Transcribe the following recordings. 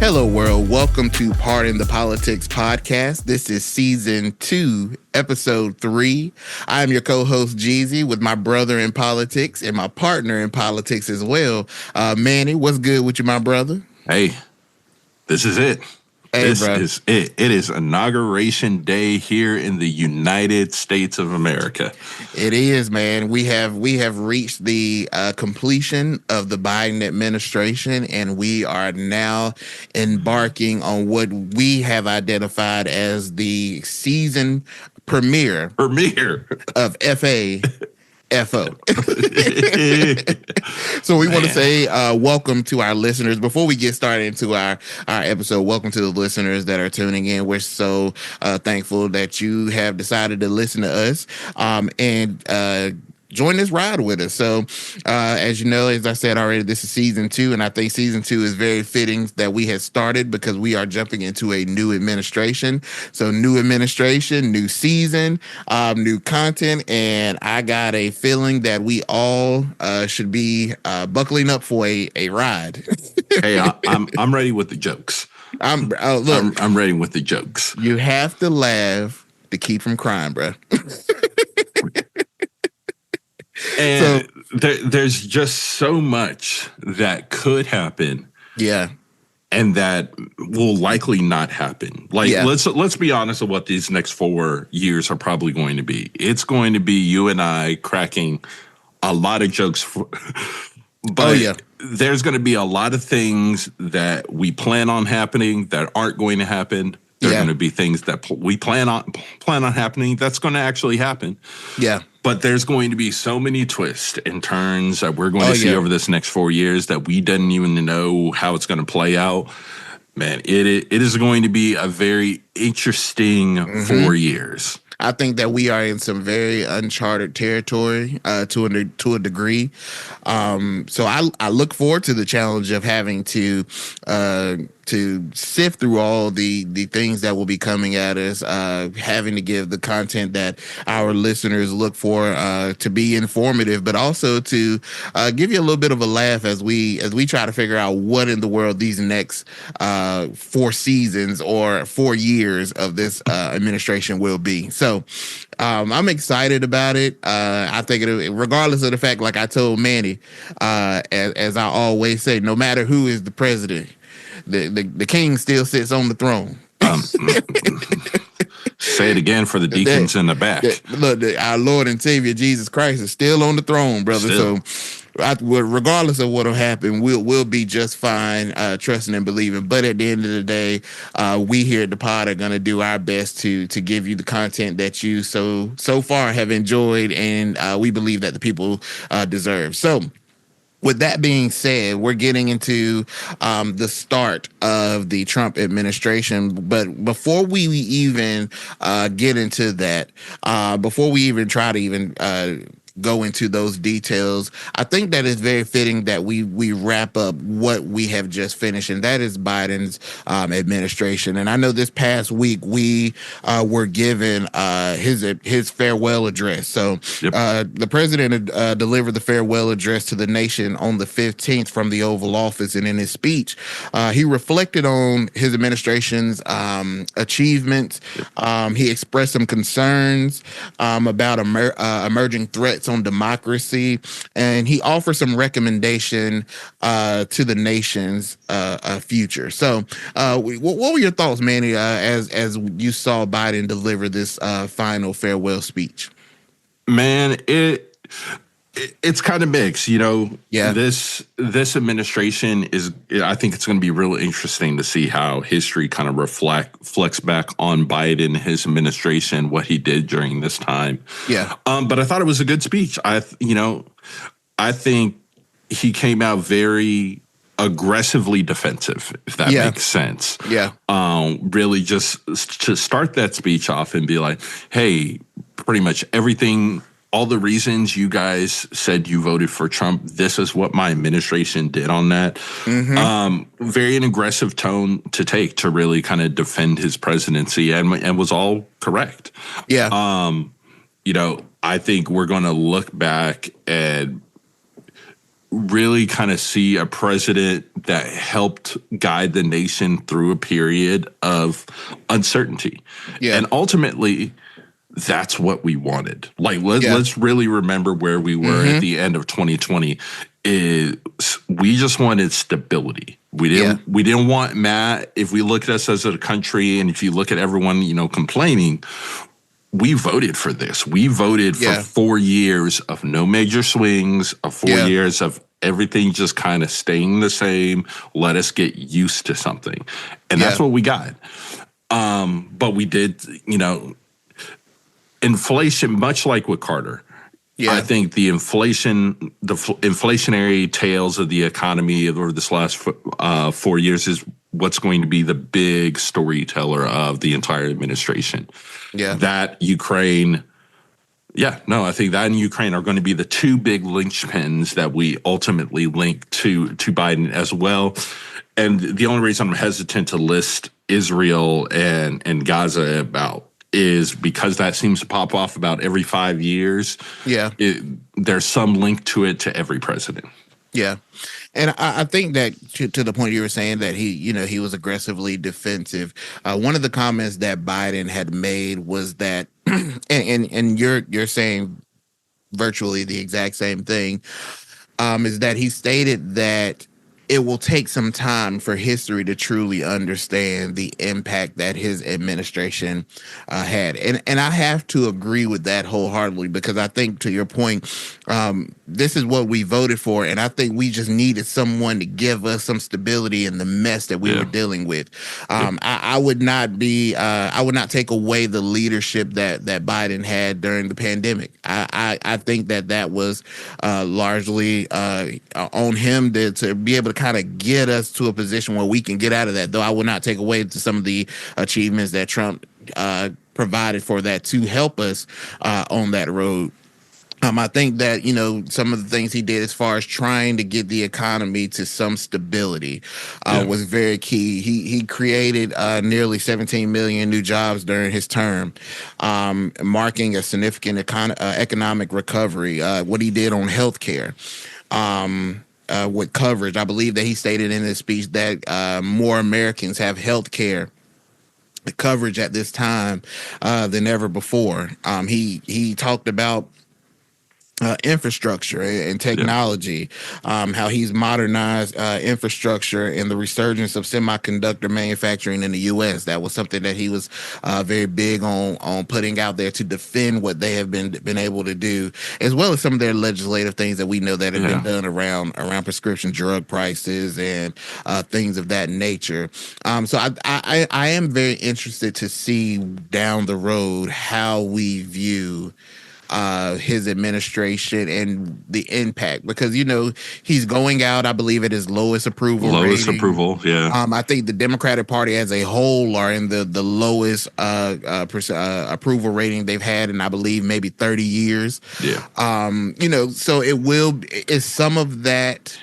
Hello, world. Welcome to Pardon the Politics podcast. This is season 2, episode 3. I'm your co-host, Jeezy, with my brother in politics and my partner in politics as well. Manny, what's good with you, my brother? Hey, this is it. Hey, this bro. is it. It is Inauguration Day here in the United States of America. It is, man. We have reached the completion of the Biden administration, and we are now embarking on what we have identified as the season premiere of FA. FO. So we want to say welcome to our listeners. Before we get started into our episode, welcome to the listeners that are tuning in. We're so thankful that you have decided to listen to us and join this ride with us. So as you know, as I said already, this is season 2, and I think season 2 is very fitting that we had started because we are jumping into a new administration. So new administration, new season, new content, and I got a feeling that we all should be buckling up for a ride. Hey, I'm ready with the jokes. I'm ready with the jokes. You have to laugh to keep from crying, bro. And there's just so much that could happen. Yeah. And that will likely not happen. Let's be honest of what these next 4 years are probably going to be. It's going to be you and I cracking a lot of jokes. But there's going to be a lot of things that we plan on happening that aren't going to happen. There are going to be things that we plan on happening that's going to actually happen. Yeah. But there's going to be so many twists and turns that we're going to see over this next 4 years that we didn't even know how it's going to play out. Man, it is going to be a very interesting 4 years. I think that we are in some very uncharted territory to a degree. So I look forward to the challenge of having to sift through all the things that will be coming at us, having to give the content that our listeners look for to be informative, but also to give you a little bit of a laugh as we try to figure out what in the world these next 4 seasons or 4 years of this administration will be. So I'm excited about it. I think regardless of the fact, like I told Manny, as I always say, no matter who is the president, the king still sits on the throne. Say it again for the deacons in the back. Look, our Lord and Savior Jesus Christ is still on the throne, brother. Still. So regardless of what will happen, we'll be just fine, trusting and believing. But at the end of the day, we here at the pod are going to do our best to give you the content that you so far have enjoyed, and we believe that the people deserve. So with that being said, we're getting into the start of the Trump administration. But before we even get into that, before we even try to even go into those details, I think that it's very fitting that we wrap up what we have just finished, and that is Biden's administration. And I know this past week we were given his farewell address. So the president delivered the farewell address to the nation on the 15th from the Oval Office, and in his speech, he reflected on his administration's achievements. He expressed some concerns about emerging threats on democracy, and he offers some recommendation to the nation's future. So what were your thoughts, Manny, as you saw Biden deliver this final farewell speech? Man, it's kind of mixed, you know. Yeah. This administration I think it's going to be real interesting to see how history kind of reflects back on Biden, his administration, what he did during this time. Yeah. But I thought it was a good speech. I think he came out very aggressively defensive, if that makes sense. Yeah. Really just to start that speech off and be like, hey, pretty much everything, all the reasons you guys said you voted for Trump, this is what my administration did on that. Very an aggressive tone to take to really kind of defend his presidency, and was all correct. Yeah. You know, I think we're going to look back and really kind of see a president that helped guide the nation through a period of uncertainty. Yeah. And ultimately, that's what we wanted. Like, let's really remember where we were at the end of 2020. Is we just wanted stability. We didn't want Matt. If we look at us as a country, and if you look at everyone, complaining, we voted for this. We voted for 4 years of no major swings, of 4 years of everything just kind of staying the same. Let us get used to something. And that's what we got. But we did, inflation, much like with Carter. Yeah. I think the inflationary tales of the economy over this last 4 years is what's going to be the big storyteller of the entire administration. Yeah. That Ukraine, I think that and Ukraine are going to be the two big linchpins that we ultimately link to Biden as well. And the only reason I'm hesitant to list Israel and Gaza about is because that seems to pop off about every 5 years. Yeah. There's some link to it to every president. Yeah. And I think that to the point you were saying that he was aggressively defensive. One of the comments that Biden had made was that, and you're saying virtually the exact same thing, is that he stated that it will take some time for history to truly understand the impact that his administration had. And I have to agree with that wholeheartedly, because I think, to your point, this is what we voted for. And I think we just needed someone to give us some stability in the mess that we were dealing with. I would not take away the leadership that Biden had during the pandemic. I think that was largely on him to be able to kind of get us to a position where we can get out of that. Though I will not take away to some of the achievements that Trump provided for that to help us on that road. I think that, some of the things he did as far as trying to get the economy to some stability was very key. He created nearly 17 million new jobs during his term, marking a significant economic recovery. What he did on healthcare. With coverage, I believe that he stated in his speech that more Americans have health care coverage at this time than ever before. He talked about infrastructure and technology, how he's modernized infrastructure and the resurgence of semiconductor manufacturing in the U.S. That was something that he was very big on putting out there to defend what they have been able to do, as well as some of their legislative things that we know that have been done around prescription drug prices and things of that nature. So I am very interested to see down the road how we view his administration and the impact, because he's going out, I believe, at his lowest approval rating. I think the Democratic Party as a whole are in the lowest approval rating they've had in, I believe, maybe 30 years. So it's some of that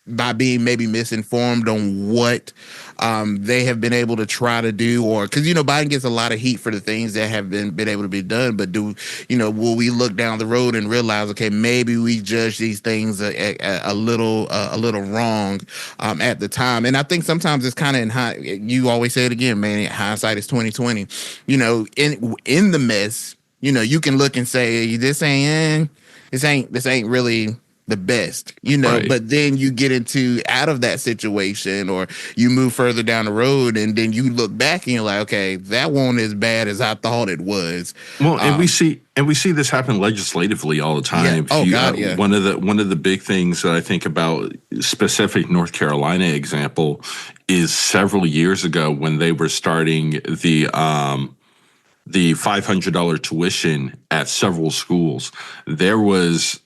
by being maybe misinformed on what they have been able to try to do, or because Biden gets a lot of heat for the things that have been able to be done, but will we look down the road and realize, okay, maybe we judge these things a little wrong at the time? And I think sometimes it's kind of you always say it again, man, hindsight is 2020. In the mess, you can look and say this ain't really the best, right. But then you get out of that situation, or you move further down the road, and then you look back and you're like, okay, that wasn't as bad as I thought it was. Well, and we see this happen legislatively all the time. One of the big things that I think about, specific North Carolina example, is several years ago when they were starting the $500 tuition at several schools. There was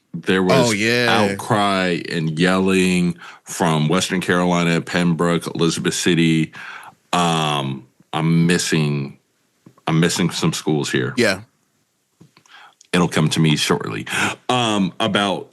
outcry and yelling from Western Carolina, Pembroke, Elizabeth City. I'm missing some schools here. Yeah. It'll come to me shortly. About,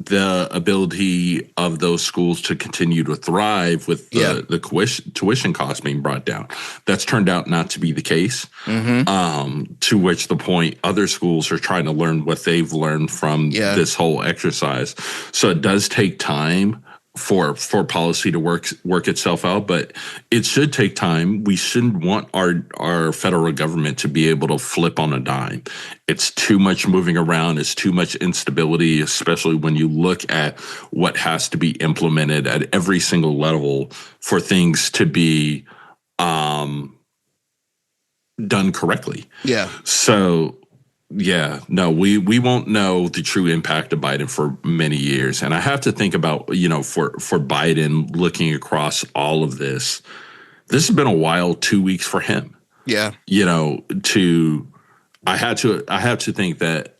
the ability of those schools to continue to thrive with the tuition costs being brought down. That's turned out not to be the case. To which the point other schools are trying to learn what they've learned from this whole exercise. So it does take time for policy to work itself out, but it should take time. We shouldn't want our federal government to be able to flip on a dime. It's too much moving around. It's too much instability, especially when you look at what has to be implemented at every single level for things to be done correctly. So we won't know the true impact of Biden for many years. And I have to think about, for Biden looking across all of this has been a wild 2 weeks for him. I have to think that,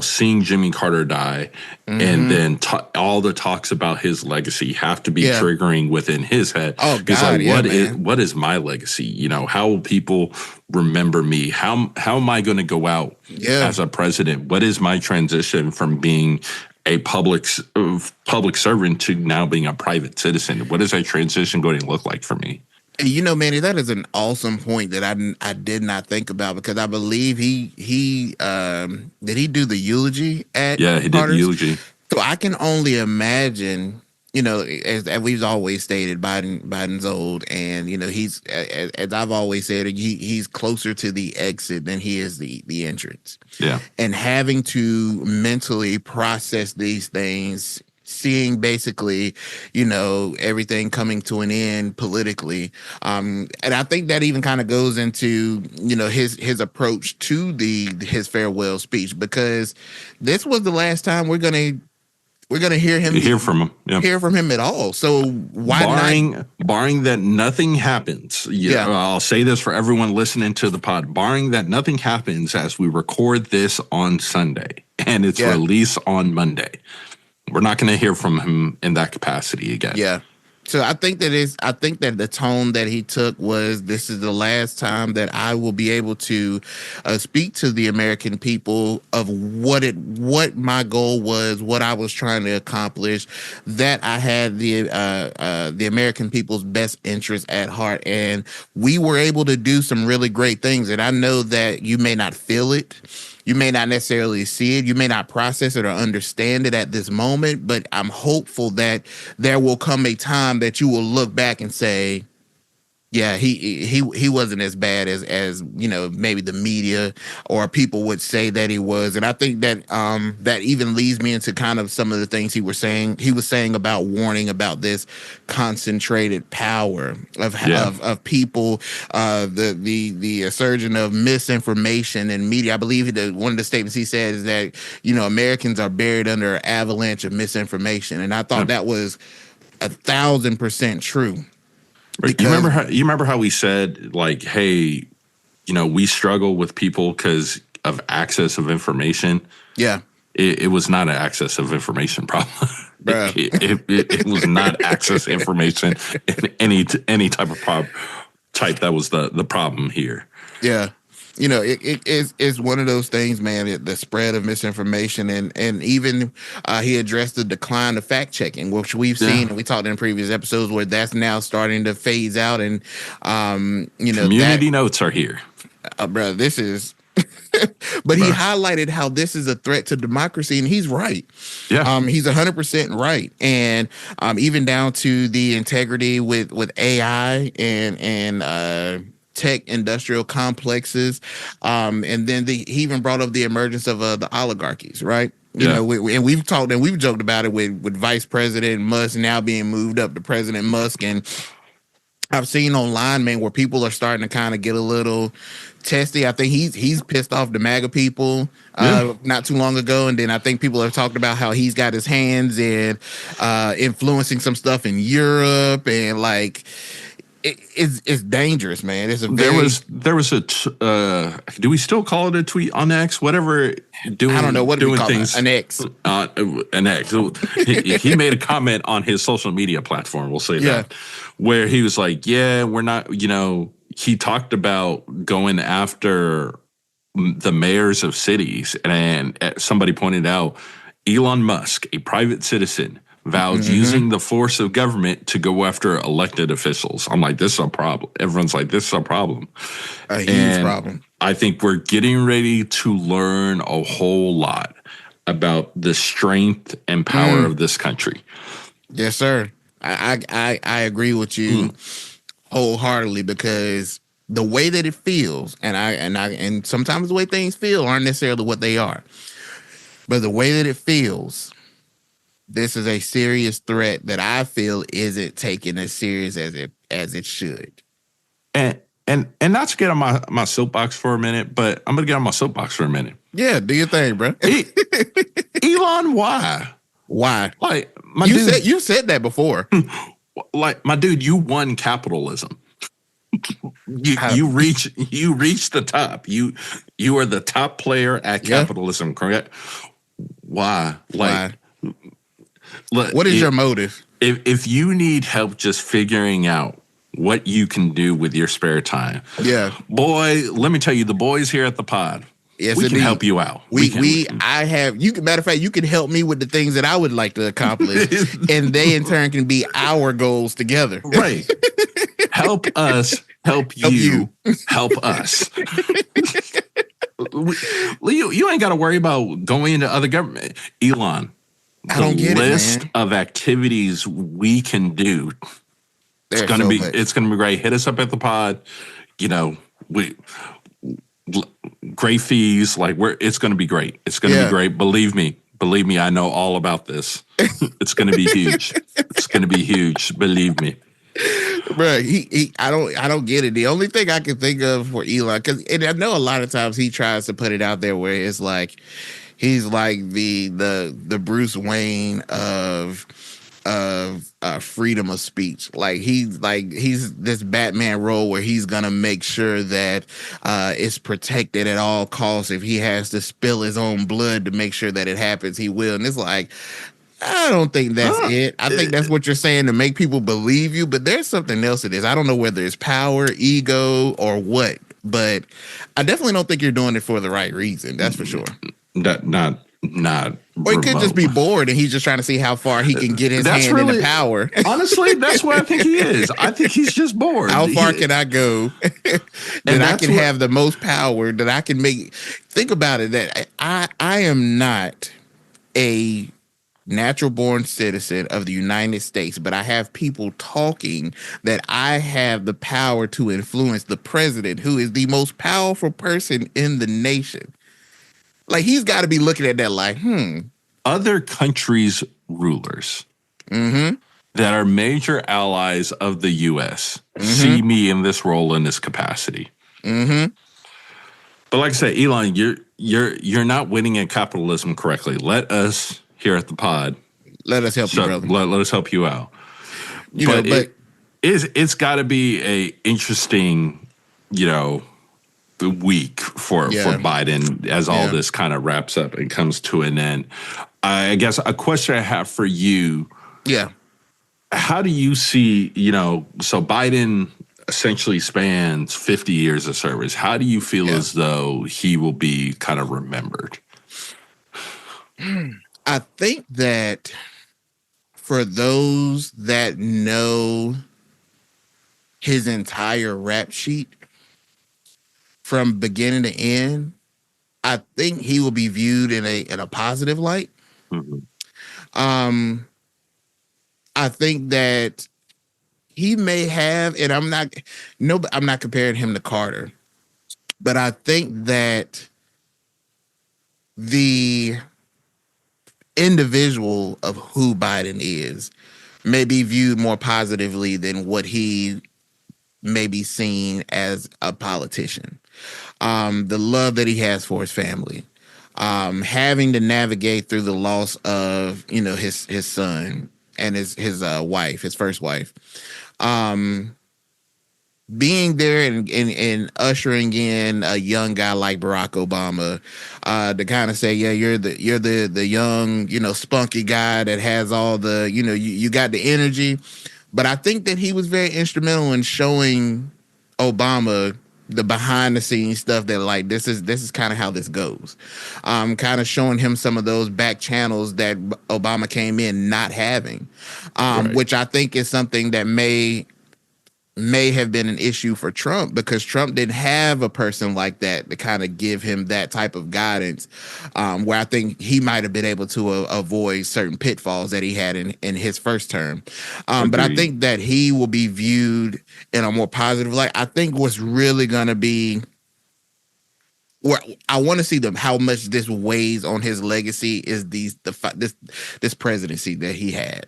seeing Jimmy Carter die and then all the talks about his legacy have to be triggering within his head. Oh God, what is my legacy? How will people remember me? How am I going to go out as a president? What is my transition from being a public servant to now being a private citizen? What is that transition going to look like for me? Manny, that is an awesome point that I did not think about, because I believe he did he do the eulogy at he Carter's? did the eulogy. So I can only imagine, as we've always stated, Biden's old, and he's, as I've always said, he's closer to the exit than he is the entrance. And having to mentally process these things, seeing basically, everything coming to an end politically. And I think that even kind of goes into, his approach to his farewell speech, because this was the last time we're going to hear from him at all. So why barring that nothing happens. I'll say this for everyone listening to the pod, barring that nothing happens as we record this on Sunday and it's released on Monday, we're not going to hear from him in that capacity again. So I think that the tone that he took was, this is the last time that I will be able to speak to the American people of what my goal was, what I was trying to accomplish, that I had the American people's best interest at heart, and we were able to do some really great things. And I know that you may not feel it. You may not necessarily see it. You may not process it or understand it at this moment, but I'm hopeful that there will come a time that you will look back and say, yeah, he wasn't as bad as maybe the media or people would say that he was. And I think that that even leads me into kind of some of the things he was saying about warning about this concentrated power of people, the surgeon of misinformation and media. I believe one of the statements he said is that Americans are buried under an avalanche of misinformation, and I thought that was 1,000% true. Because, you remember how we said, like, hey, we struggle with people because of access of information. It was not an access of information problem. It was not access information in any type of type that was the problem here. It's one of those things, man, the spread of misinformation, and even he addressed the decline of fact checking, which we've seen, and we talked in previous episodes, where that's now starting to phase out. And, community notes are here. Bro, this is, but he highlighted how this is a threat to democracy, and he's right. He's 100% right. And even down to the integrity with AI and tech industrial complexes, and then he even brought up the emergence of the oligarchies, right? We've talked and we've joked about it with Vice President Musk now being moved up to President Musk, and I've seen online, man, where people are starting to kind of get a little testy. I think he's pissed off the MAGA people not too long ago, and then I think people have talked about how he's got his hands in influencing some stuff in Europe, and like. It's dangerous, man. It's there was a do we still call it a tweet on X? Whatever. I don't know what doing things an X. An X. He made a comment on his social media platform. We'll say that, where he was like, "Yeah, we're not." He talked about going after the mayors of cities, and somebody pointed out, Elon Musk, a private citizen, vowed using the force of government to go after elected officials. I'm like, this is a problem. Everyone's like, this is a problem. A huge problem. I think we're getting ready to learn a whole lot about the strength and power of this country. Yes, sir. I agree with you wholeheartedly, because the way that it feels, and sometimes the way things feel aren't necessarily what they are, but the way that it feels, this is a serious threat that I feel isn't taken as serious as it should. And not to get on my soapbox for a minute, but I'm gonna get on my soapbox for a minute. Yeah, do your thing, bro. Elon, why? Why? Like you said that before. Like, my dude, you won capitalism. You reach the top. You are the top player at capitalism, correct? Why? Like, what is your motive? If you need help just figuring out what you can do with your spare time, boy, let me tell you, the boys here at the pod, we can help you out. Matter of fact, you can help me with the things that I would like to accomplish, and they in turn can be our goals together. Right. Help us, help you, help us. You ain't got to worry about going into other government. Elon, I don't get list it, man. of activities we can do. It's gonna be great. Hit us up at the pod. You know, great fees. Like, it's gonna be great. It's gonna be great. Believe me, I know all about this. It's gonna be huge. It's gonna be huge. Believe me. Bro, I don't get it. The only thing I can think of for Elon, and I know a lot of times he tries to put it out there where it's like he's like the Bruce Wayne of freedom of speech. Like he's this Batman role where he's gonna make sure that it's protected at all costs. If he has to spill his own blood to make sure that it happens, he will. And it's like, I don't think that's it. I think that's what you're saying to make people believe you, but there's something else it is. I don't know whether it's power, ego, or what, but I definitely don't think you're doing it for the right reason. That's for sure. Not. Or he could just be bored and he's just trying to see how far he can get his hand into power. Honestly, that's what I think he is. I think he's just bored. How far can I go that I can have the most power that I can make? Think about it, that I am not a natural born citizen of the United States, but I have people talking that I have the power to influence the president, who is the most powerful person in the nation. Like, he's got to be looking at that like, Other countries' rulers that are major allies of the U.S. see me in this role, in this capacity. But like I said, Elon, you're not winning at capitalism correctly. Let us here at the pod. Let us help you, brother. Let us help you out. It's got to be a interesting, week for Biden as all this kind of wraps up and comes to an end. I guess a question I have for you. Yeah. How do you see, so Biden essentially spans 50 years of service. How do you feel as though he will be kind of remembered? I think that for those that know his entire rap sheet from beginning to end, I think he will be viewed in a positive light. I think that he may have, and I'm not comparing him to Carter, but I think that the individual of who Biden is may be viewed more positively than what he may be seen as a politician. The love that he has for his family, having to navigate through the loss of his son and his wife, his first wife, being there and ushering in a young guy like Barack Obama, to kind of say, you're the young, spunky guy that has all the, you got the energy. But I think that he was very instrumental in showing Obama the behind the scenes stuff that like this is kind of how this goes. Kind of showing him some of those back channels that Obama came in not having, which I think is something that may have been an issue for Trump because Trump didn't have a person like that to kind of give him that type of guidance, where I think he might have been able to avoid certain pitfalls that he had in his first term. But I think that he will be viewed in a more positive light. I think what's really going to be where I want to see how much this weighs on his legacy is this presidency that he had.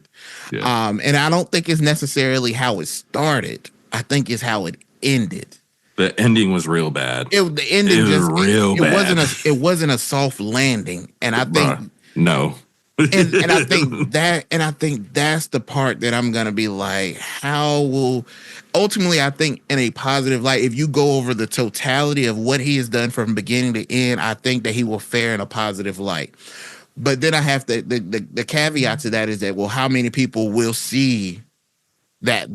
Yeah. And I don't think it's necessarily how it started. I think it's how it ended. The ending was real bad. The ending was real bad. It wasn't a soft landing, and I think no. and I think that's the part that I'm gonna be like, how will ultimately I think in a positive light, if you go over the totality of what he has done from beginning to end, I think that he will fare in a positive light. But then I have the caveat to that is that, well, how many people will see that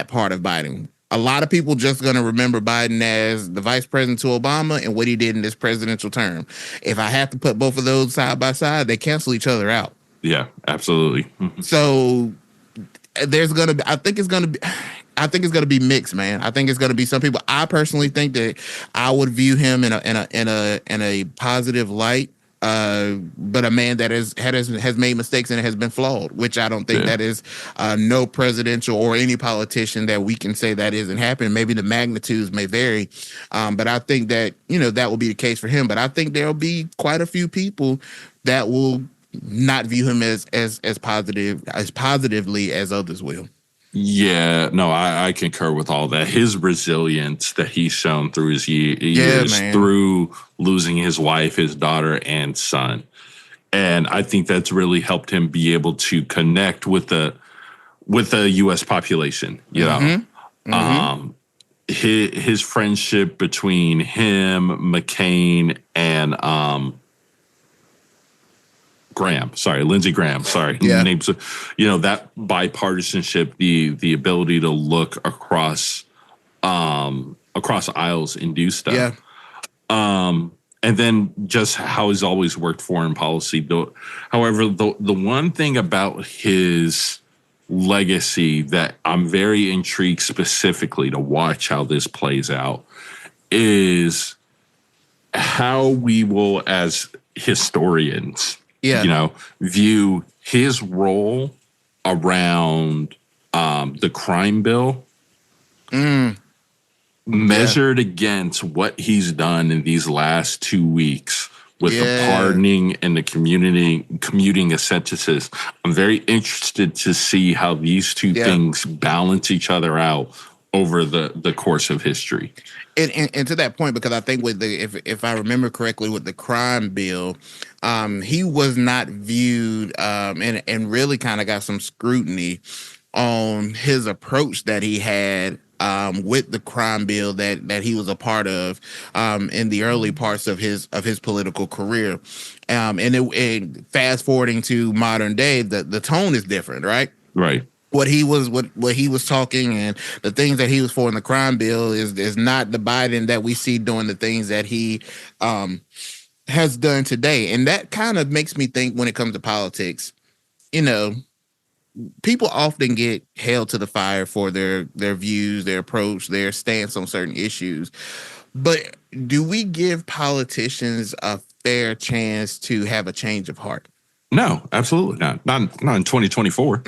part of Biden? A lot of people just going to remember Biden as the vice president to Obama and what he did in this presidential term. If I have to put both of those side by side, they cancel each other out. Yeah, absolutely. So there's going to be, I think it's going to be mixed, man. I think it's going to be some people. I personally think that I would view him in a positive light. But a man that has made mistakes and has been flawed, which I don't think that is no presidential or any politician that we can say that isn't happening. Maybe the magnitudes may vary, but I think that that will be the case for him. But I think there'll be quite a few people that will not view him as positively as others will. Yeah, no, I concur with all that. His resilience that he's shown through his years, through losing his wife, his daughter, and son. And I think that's really helped him be able to connect with the U.S. population, you know. His friendship between him, McCain, and Lindsey Graham. Names, that bipartisanship, the ability to look across aisles and do stuff. Yeah. And then just how he's always worked foreign policy. However, the one thing about his legacy that I'm very intrigued specifically to watch how this plays out is how we will, as historians, view his role around the crime bill measured against what he's done in these last 2 weeks with the pardoning and the commuting of sentences. I'm very interested to see how these two things balance each other out over the course of history. And to that point, because I think with if I remember correctly, with the crime bill, he was not viewed and really kind of got some scrutiny on his approach that he had with the crime bill that he was a part of in the early parts of his political career. And fast forwarding to modern day, the tone is different, right? Right. What he was talking and the things that he was for in the crime bill is not the Biden that we see doing the things that he has done today. And that kind of makes me think when it comes to politics, people often get held to the fire for their views, their approach, their stance on certain issues. But do we give politicians a fair chance to have a change of heart? No, absolutely not. Not in 2024.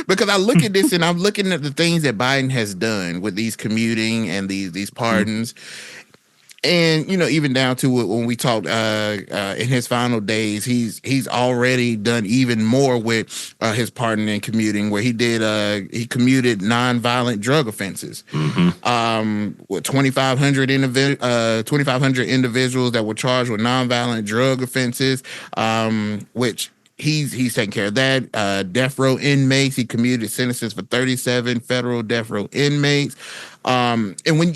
Because I look at this and I'm looking at the things that Biden has done with these commuting and these pardons. And, even down to when we talked in his final days, he's already done even more with his pardon and commuting, where he commuted nonviolent drug offenses. With 2,500 individuals that were charged with nonviolent drug offenses, which he's taking care of that. Death row inmates, he commuted sentences for 37 federal death row inmates. And when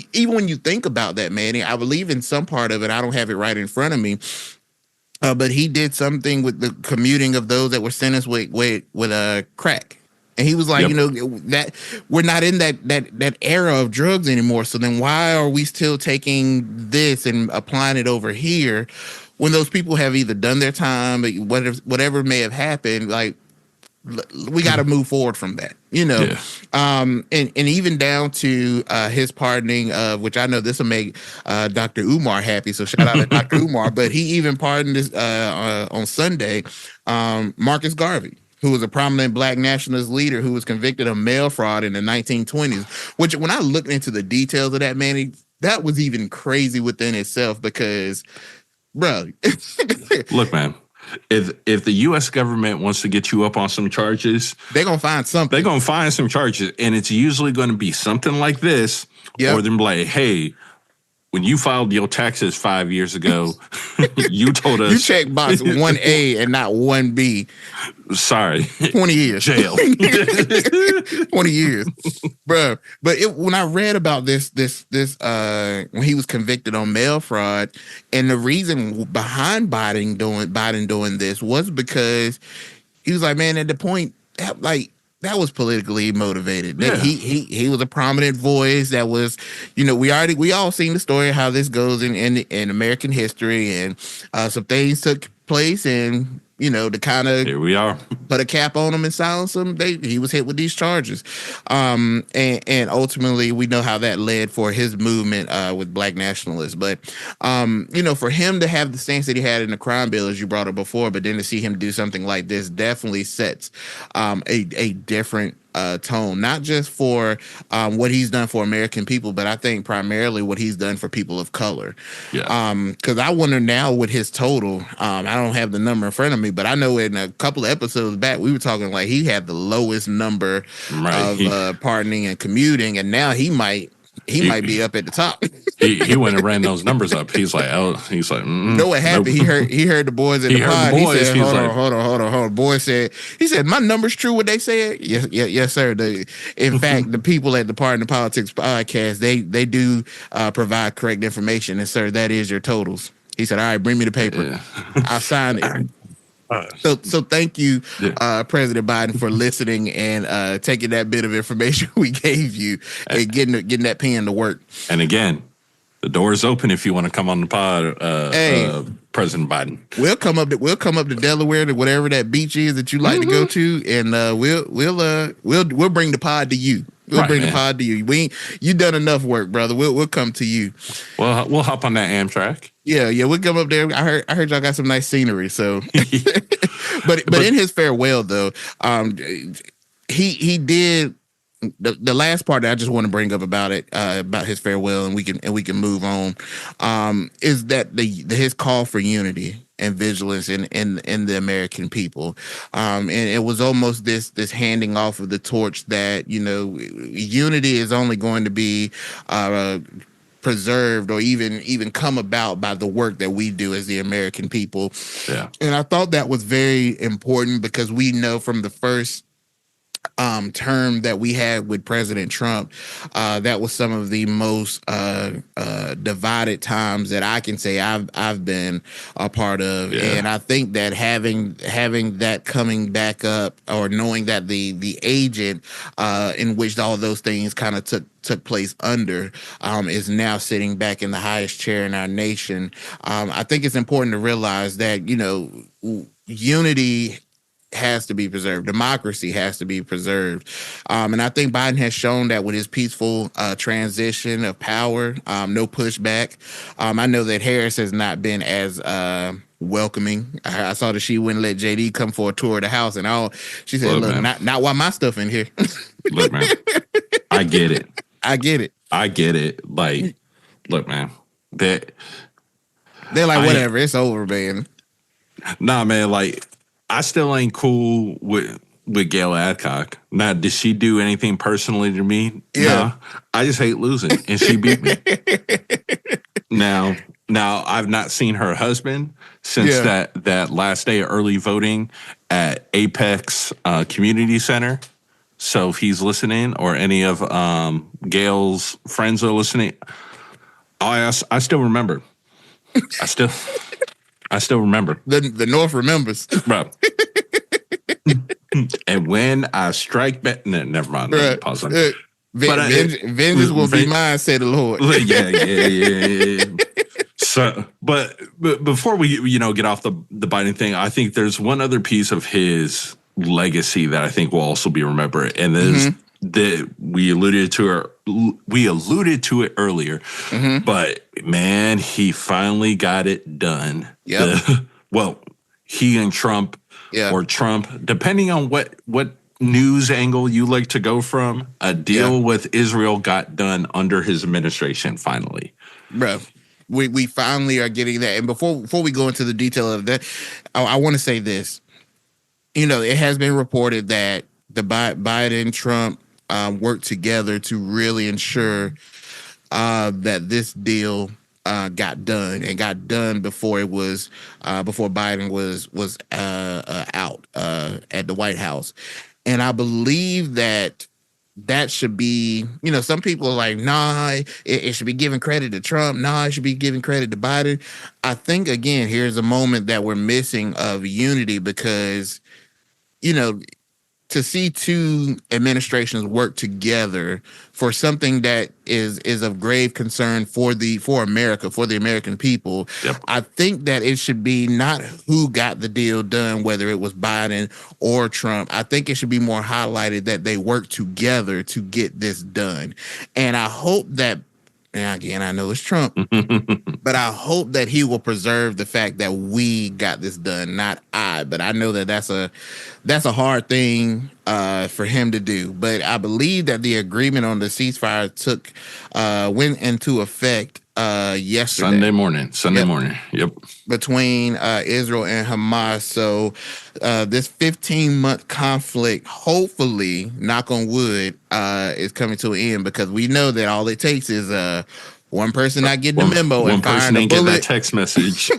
you think about that, Manny, I believe in some part of it, I don't have it right in front of me, but he did something with the commuting of those that were sentenced with crack. And he was like, that we're not in that era of drugs anymore. So then why are we still taking this and applying it over here when those people have either done their time, whatever may have happened? Like, we got to move forward from that, Yeah. and even down to his pardoning of, which I know this will make Dr. Umar happy. So shout out to Dr. Umar. But he even pardoned this on Sunday, Marcus Garvey, who was a prominent black nationalist leader who was convicted of mail fraud in the 1920s, which when I looked into the details of that, man, that was even crazy within itself because, bro. Look, man. If the U.S. government wants to get you up on some charges, they're gonna find something. They're gonna find some charges, and it's usually going to be something like this, or them like, "Hey, when you filed your taxes 5 years ago, you told us you checked box 1A and not 1B. Sorry, 20 years jail, 20 years, bro. But when I read about this, when he was convicted on mail fraud, and the reason behind Biden doing this was because he was like, man, at the point, that was politically motivated. Yeah. He was a prominent voice. That was, we all seen the story of how this goes in American history, and some things took place, and to kind of here we are, put a cap on him and silence him. He was hit with these charges, and ultimately we know how that led for his movement with black nationalists. But for him to have the stance that he had in the crime bill, as you brought up before, but then to see him do something like this definitely sets a different tone, not just for what he's done for American people, but I think primarily what he's done for people of color. Yeah. Because I wonder now with his total, I don't have the number in front of me, but I know in a couple of episodes back we were talking like he had the lowest number of pardoning and commuting, and now he might be up at the top. he went and ran those numbers up. He's like, know what happened? Nope. He heard the boys in the pod. He said, hold on. Boy said, my number's true. What they said? Yes, sir. In fact, the people at the Pardon the Politics podcast, they do provide correct information, and sir, that is your totals. He said, all right, bring me the paper. Yeah. I signed it. So thank you, President Biden, for listening and taking that bit of information we gave you and getting that pen to work. And again, the door is open if you want to come on the pod, President Biden. We'll come up to Delaware, to whatever that beach is that you like to go to, and we'll bring the pod to you. We'll bring the pod to you. You done enough work, brother. We'll come to you. Well, we'll hop on that Amtrak. Yeah, we'll come up there. I heard y'all got some nice scenery. So, but in his farewell though, he did the last part that I just want to bring up about it, about his farewell, and we can move on. Is that his call for unity and vigilance in the American people, and it was almost this handing off of the torch that unity is only going to be preserved or even come about by the work that we do as the American people. Yeah. And I thought that was very important because we know from the first term that we had with President Trump, that was some of the most divided times that I can say I've been a part of. Yeah. And I think that having that coming back up, or knowing that the agent in which all those things kind of took place under is now sitting back in the highest chair in our nation. I think it's important to realize that unity has to be preserved. Democracy has to be preserved. And I think Biden has shown that with his peaceful transition of power, no pushback. I know that Harris has not been as welcoming. I saw that she wouldn't let JD come for a tour of the house, and all she said, look, not while my stuff in here. Look, man, I get it. I get it. Like, look, man, they're like, whatever, it's over, man. Nah, man, like, I still ain't cool with Gail Adcock. Now, did she do anything personally to me? Yeah. Nah, I just hate losing, and she beat me. Now I've not seen her husband since that last day of early voting at Apex Community Center. So if he's listening, or any of Gail's friends are listening, I still remember. I still remember. The North remembers. Bro. And when I strike back, never mind. Let me pause on it. Vengeance will be mine, said the Lord. Yeah. So, but before we, get off the Biden thing, I think there's one other piece of his legacy that I think will also be remembered, and there's that we alluded to it earlier. But man, he finally got it done. Yeah. He and Trump, or Trump, depending on what news angle you like to go from, a deal with Israel got done under his administration finally. Bro, we finally are getting that. And before we go into the detail of that, I want to say this. It has been reported that the Biden Trump worked together to really ensure that this deal got done, and got done before it was before Biden was out at the White House. And I believe that should be, some people are like, nah, it should be giving credit to Trump. Nah, it should be giving credit to Biden. I think, again, here's a moment that we're missing of unity, because, to see two administrations work together for something that is of grave concern for America, for the American people. Yep. I think that it should be not who got the deal done, whether it was Biden or Trump. I think it should be more highlighted that they worked together to get this done. And I hope that, and again, I know it's Trump, but I hope that he will preserve the fact that we got this done, not I. But I know that that's a hard thing for him to do. But I believe that the agreement on the ceasefire went into effect yesterday. Sunday morning. Yep. Between Israel and Hamas. So this 15-month conflict, hopefully, knock on wood, is coming to an end, because we know that all it takes is one person not getting the memo and firing a bullet. Get that text message.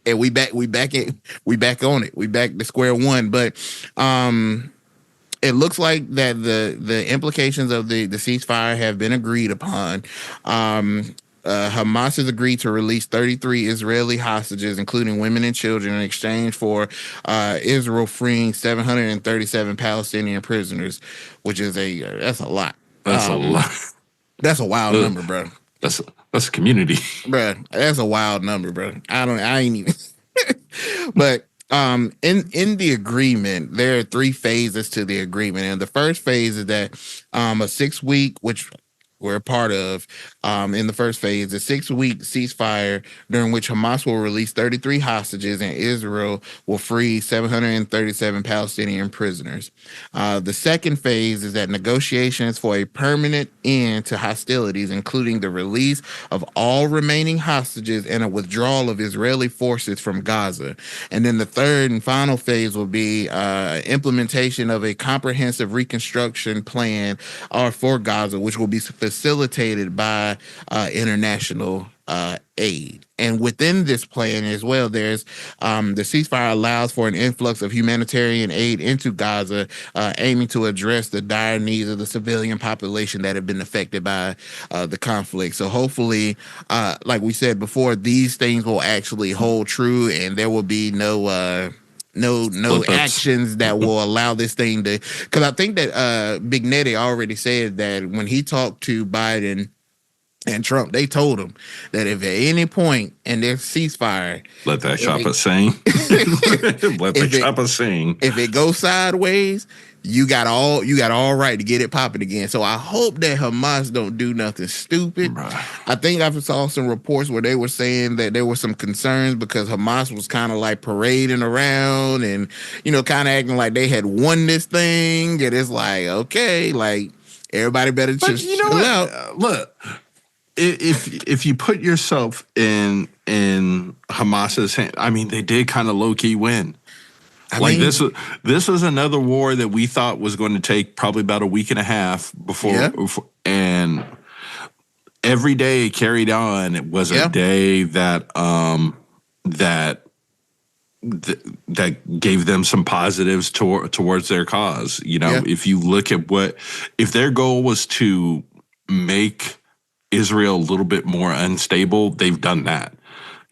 And we back on it. We back to square one. But it looks like that the implications of the ceasefire have been agreed upon. Hamas has agreed to release 33 Israeli hostages, including women and children, in exchange for Israel freeing 737 Palestinian prisoners, which is that's a lot. That's a lot. That's a wild number, bro. That's a community, bro. That's a wild number, bro. I ain't even. But in the agreement, there are 3 phases to the agreement, and the first phase is that a 6-week, which we're a part of, in the first phase, a 6-week ceasefire during which Hamas will release 33 hostages and Israel will free 737 Palestinian prisoners. The second phase is that negotiations for a permanent end to hostilities, including the release of all remaining hostages and a withdrawal of Israeli forces from Gaza. And then the third and final phase will be implementation of a comprehensive reconstruction plan for Gaza, which will be facilitated by international aid. And within this plan as well, there's the ceasefire allows for an influx of humanitarian aid into Gaza, aiming to address the dire needs of the civilian population that have been affected by the conflict. So hopefully, like we said before, these things will actually hold true, and there will be no actions that will allow this thing to, because I think that Big Nettie already said that when he talked to Biden and Trump, they told him that if at any point in their ceasefire, let that chopper sing. Let the chopper sing. If it goes sideways, you got all right to get it popping again. So I hope that Hamas don't do nothing stupid. Bruh. I think I saw some reports where they were saying that there were some concerns because Hamas was kind of like parading around and, kind of acting like they had won this thing. And it's like, okay, like everybody better just chill out. Look, if you put yourself in Hamas's hand, I mean, they did kind of low key win. I mean, this was another war that we thought was going to take probably about a week and a half before, and every day it carried on. It was a day that gave them some positives towards their cause. If you look at if their goal was to make Israel a little bit more unstable, they've done that.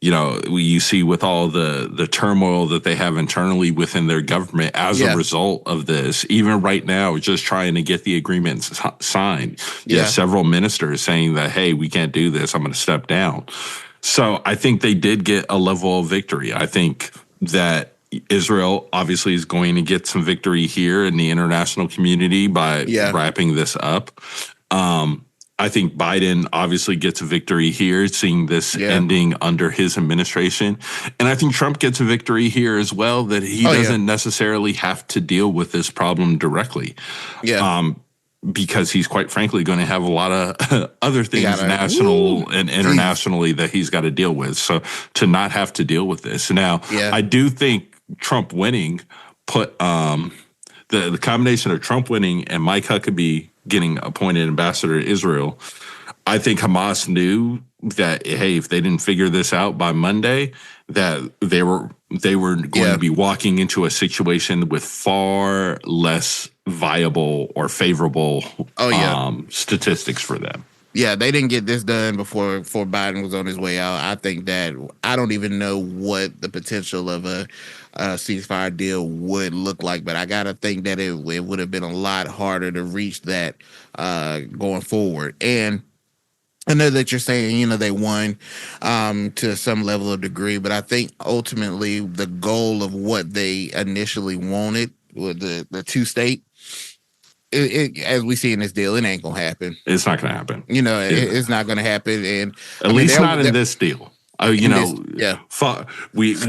you see with all the turmoil that they have internally within their government as a result of this, even right now, just trying to get the agreement signed. Yeah, several ministers saying that, hey, we can't do this. I'm going to step down. So I think they did get a level of victory. I think that Israel obviously is going to get some victory here in the international community by wrapping this up. I think Biden obviously gets a victory here, seeing this ending under his administration. And I think Trump gets a victory here as well, that he doesn't necessarily have to deal with this problem directly. Because he's quite frankly going to have a lot of other things national and internationally that he's got to deal with. So to not have to deal with this. Now, I do think Trump winning put the combination of Trump winning and Mike Huckabee getting appointed ambassador to Israel. I think Hamas knew that, hey, if they didn't figure this out by Monday, that they were going to be walking into a situation with far less viable or favorable statistics for them. Yeah, they didn't get this done before Biden was on his way out. I think that I don't even know what the potential of a ceasefire deal would look like, but I got to think that it would have been a lot harder to reach that going forward. And I know that you're saying, they won to some level of degree, but I think ultimately the goal of what they initially wanted with the two-state, as we see in this deal, it ain't gonna happen. It's not gonna happen. It's not gonna happen, and at least not in this deal. We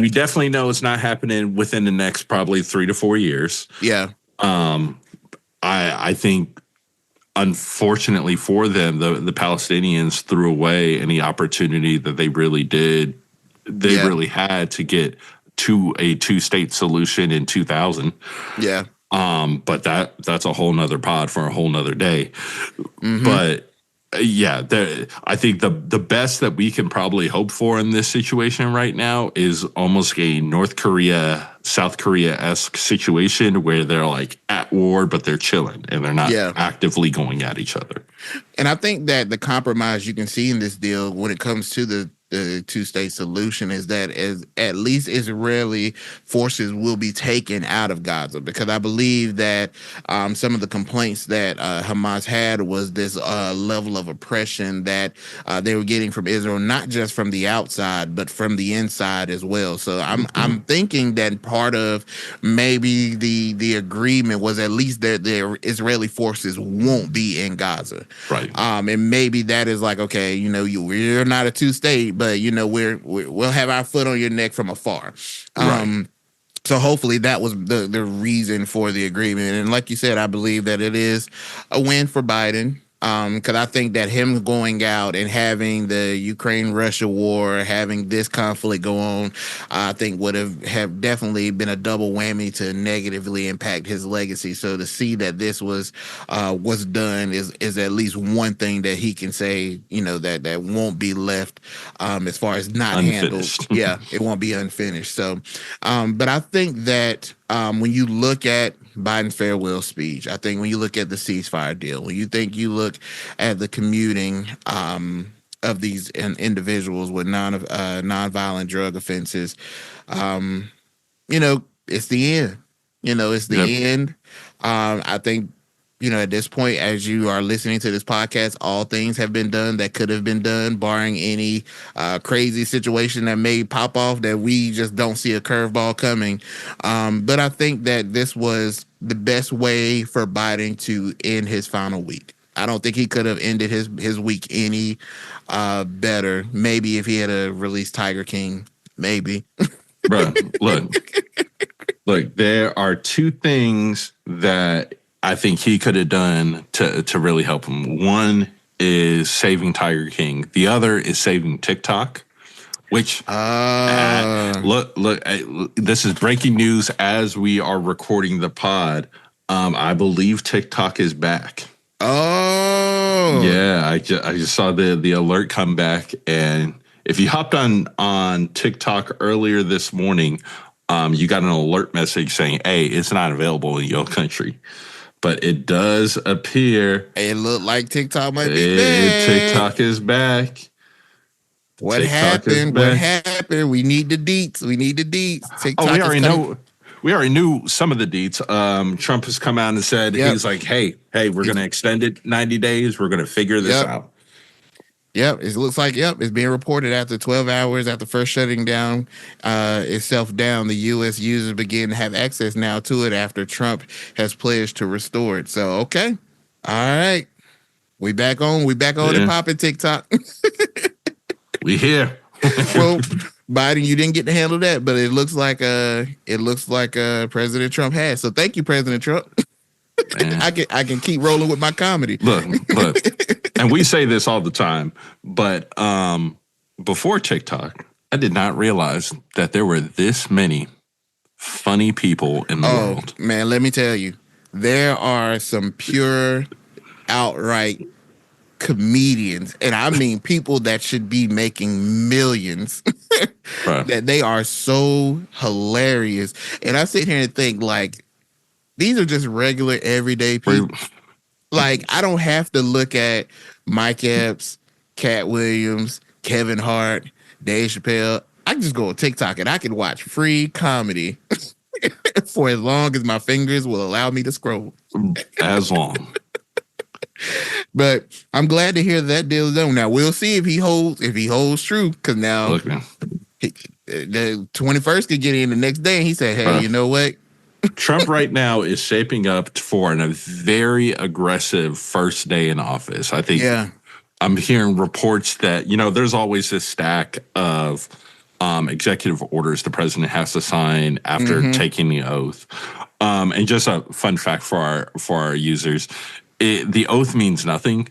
definitely know it's not happening within the next probably 3 to 4 years. Yeah. I think, unfortunately for them, the Palestinians threw away any opportunity that they really did. They really had to get to a two-state solution in 2000. Yeah. But that's a whole nother pod for a whole nother day. Mm-hmm. But I think the best that we can probably hope for in this situation right now is almost a North Korea, South Korea-esque situation where they're like at war, but they're chilling and they're not actively going at each other. And I think that the compromise you can see in this deal when it comes to the two-state solution is that at least Israeli forces will be taken out of Gaza, because I believe that some of the complaints that Hamas had was this level of oppression that they were getting from Israel, not just from the outside, but from the inside as well. So I'm thinking that part of maybe the agreement was at least that the Israeli forces won't be in Gaza. Right. And maybe that is like, okay, you're not a two-state, but we'll have our foot on your neck from afar. Right. So hopefully that was the reason for the agreement. And like you said, I believe that it is a win for Biden. Because I think that him going out and having the Ukraine-Russia war, having this conflict go on, I think would have definitely been a double whammy to negatively impact his legacy. So to see that this was done is at least one thing that he can say, that won't be left as far as not unfinished. Handled. Yeah, it won't be unfinished. So, but I think that when you look at Biden's farewell speech, I think when you look at the ceasefire deal, when you look at the commuting of these individuals with nonviolent drug offenses, it's the end. It's the end. I think, at this point, as you are listening to this podcast, all things have been done that could have been done, barring any crazy situation that may pop off that we just don't see a curveball coming. But I think that this was the best way for Biden to end his final week. I don't think he could have ended his week any better. Maybe if he had released Tiger King, maybe. Bro, look, there are two things that I think he could have done to really help him. One is saving Tiger King. The other is saving TikTok, which look, this is breaking news as we are recording the pod. I believe TikTok is back. Oh, yeah, I just saw the alert come back, and if you hopped on TikTok earlier this morning, you got an alert message saying, "Hey, it's not available in your country." But it does appear it looked like TikTok might be back. TikTok is back. What TikTokers, happened? What man. happened? We need the deets. We need the deets. Oh, TikTok is coming. We already knew some of the deets. Trump has come out and said he's like, hey, we're going to extend it 90 days. We're going to figure this out. Yep, it looks like it's being reported after 12 hours after first shutting down itself down. The U.S. users begin to have access now to it after Trump has pledged to restore it. So all right, we back on and popping TikTok. We here. Well, Biden, you didn't get to handle that, but it looks like President Trump has. So thank you, President Trump. I can keep rolling with my comedy. Look, and we say this all the time, but before TikTok, I did not realize that there were this many funny people in the world. Man, let me tell you, there are some pure, outright comedians, and I mean people that should be making millions. That they are so hilarious, and I sit here and think like, these are just regular, everyday people. Like, I don't have to look at Mike Epps, Cat Williams, Kevin Hart, Dave Chappelle. I can just go on TikTok and I can watch free comedy for as long as my fingers will allow me to scroll. As long. But I'm glad to hear that deal is done. Now we'll see if he holds true, because now the 21st could get in the next day and he said, hey, you know what? Trump right now is shaping up for a very aggressive first day in office. I think I'm hearing reports that, there's always this stack of executive orders the president has to sign after taking the oath. And just a fun fact for our users, the oath means nothing.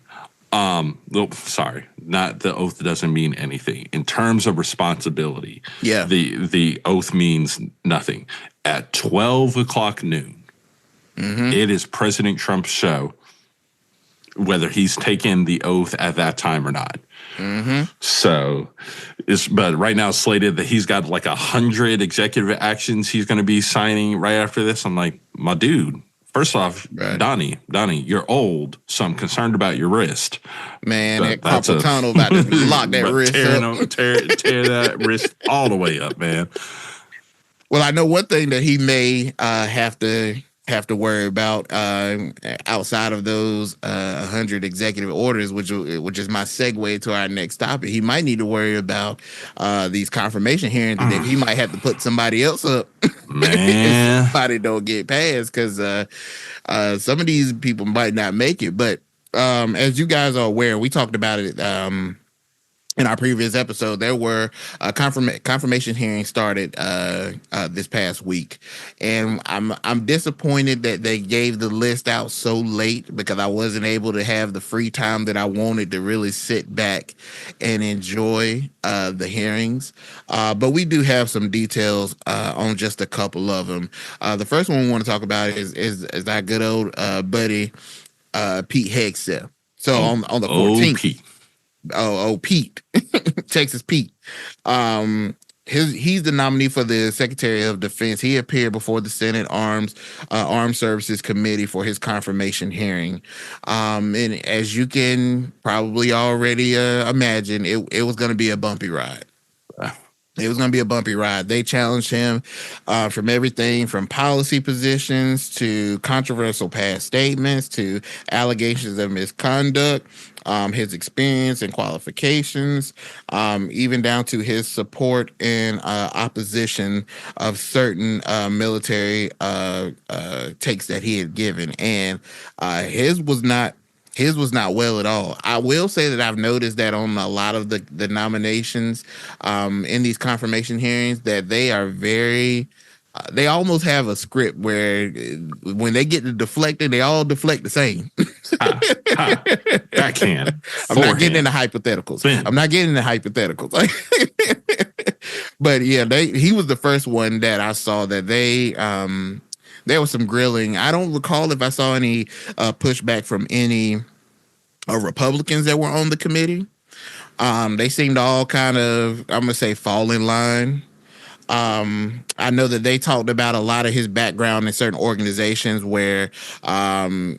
Sorry, not the oath doesn't mean anything. In terms of responsibility, the oath means nothing. At 12 o'clock noon, it is President Trump's show, whether he's taken the oath at that time or not. So, but right now it's slated that he's got like 100 executive actions he's going to be signing right after this. I'm like, my dude. First off, Donnie, you're old, so I'm concerned about your wrist. Man, that carpal tunnel about to lock that wrist up. Tear that wrist all the way up, man. Well, I know one thing that he may have to worry about outside of those 100 executive orders, which is my segue to our next topic. He might need to worry about these confirmation hearings. That he might have to put somebody else up. Man, somebody don't get passed, because some of these people might not make it. But as you guys are aware, we talked about it in our previous episode. There were confirmation hearings started this past week, and I'm disappointed that they gave the list out so late, because I wasn't able to have the free time that I wanted to really sit back and enjoy the hearings. But we do have some details on just a couple of them. The first one we want to talk about is our good old buddy Pete Hegseth. So on the 14th. Pete, Texas Pete. He's the nominee for the Secretary of Defense. He appeared before the Senate Armed Services Committee for his confirmation hearing. And as you can probably already imagine, it was going to be a bumpy ride. It was going to be a bumpy ride. They challenged him from everything from policy positions to controversial past statements to allegations of misconduct, his experience and qualifications, even down to his support and opposition of certain military takes that he had given. And his was not well at all. I will say that I've noticed that on a lot of the nominations in these confirmation hearings, that they are very, they almost have a script where when they get to deflecting, they all deflect the same. Backhand. I'm not getting into hypotheticals. But yeah, he was the first one that I saw that there was some grilling. I don't recall if I saw any pushback from any Republicans that were on the committee. They seemed to all kind of, I'm going to say, fall in line. I know that they talked about a lot of his background in certain organizations where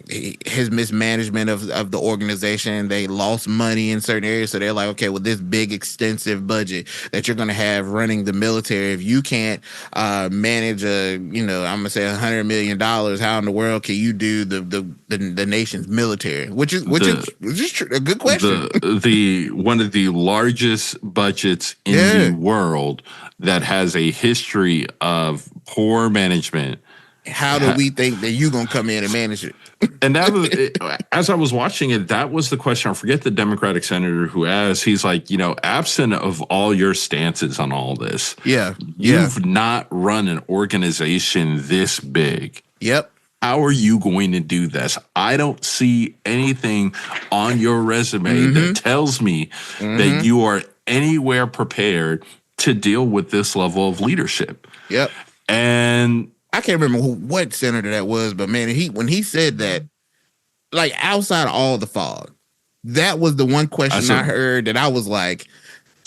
his mismanagement of the organization, they lost money in certain areas. So they're like, okay, with this big extensive budget that you're going to have running the military, if you can't manage I'm gonna say $100 million, how in the world can you do the nation's military? Which is a good question. The one of the largest budgets in the world that has a history of poor management. How do we think that you're going to come in and manage it? And that was, as I was watching it, that was the question. I forget the Democratic senator who asked, he's like, absent of all your stances on all this, you've not run an organization this big. Yep. How are you going to do this? I don't see anything on your resume that tells me that you are anywhere prepared to deal with this level of leadership. Yep. And I can't remember what senator that was, but man, when he said that, like outside of all the fog, that was the one question I heard that I was like,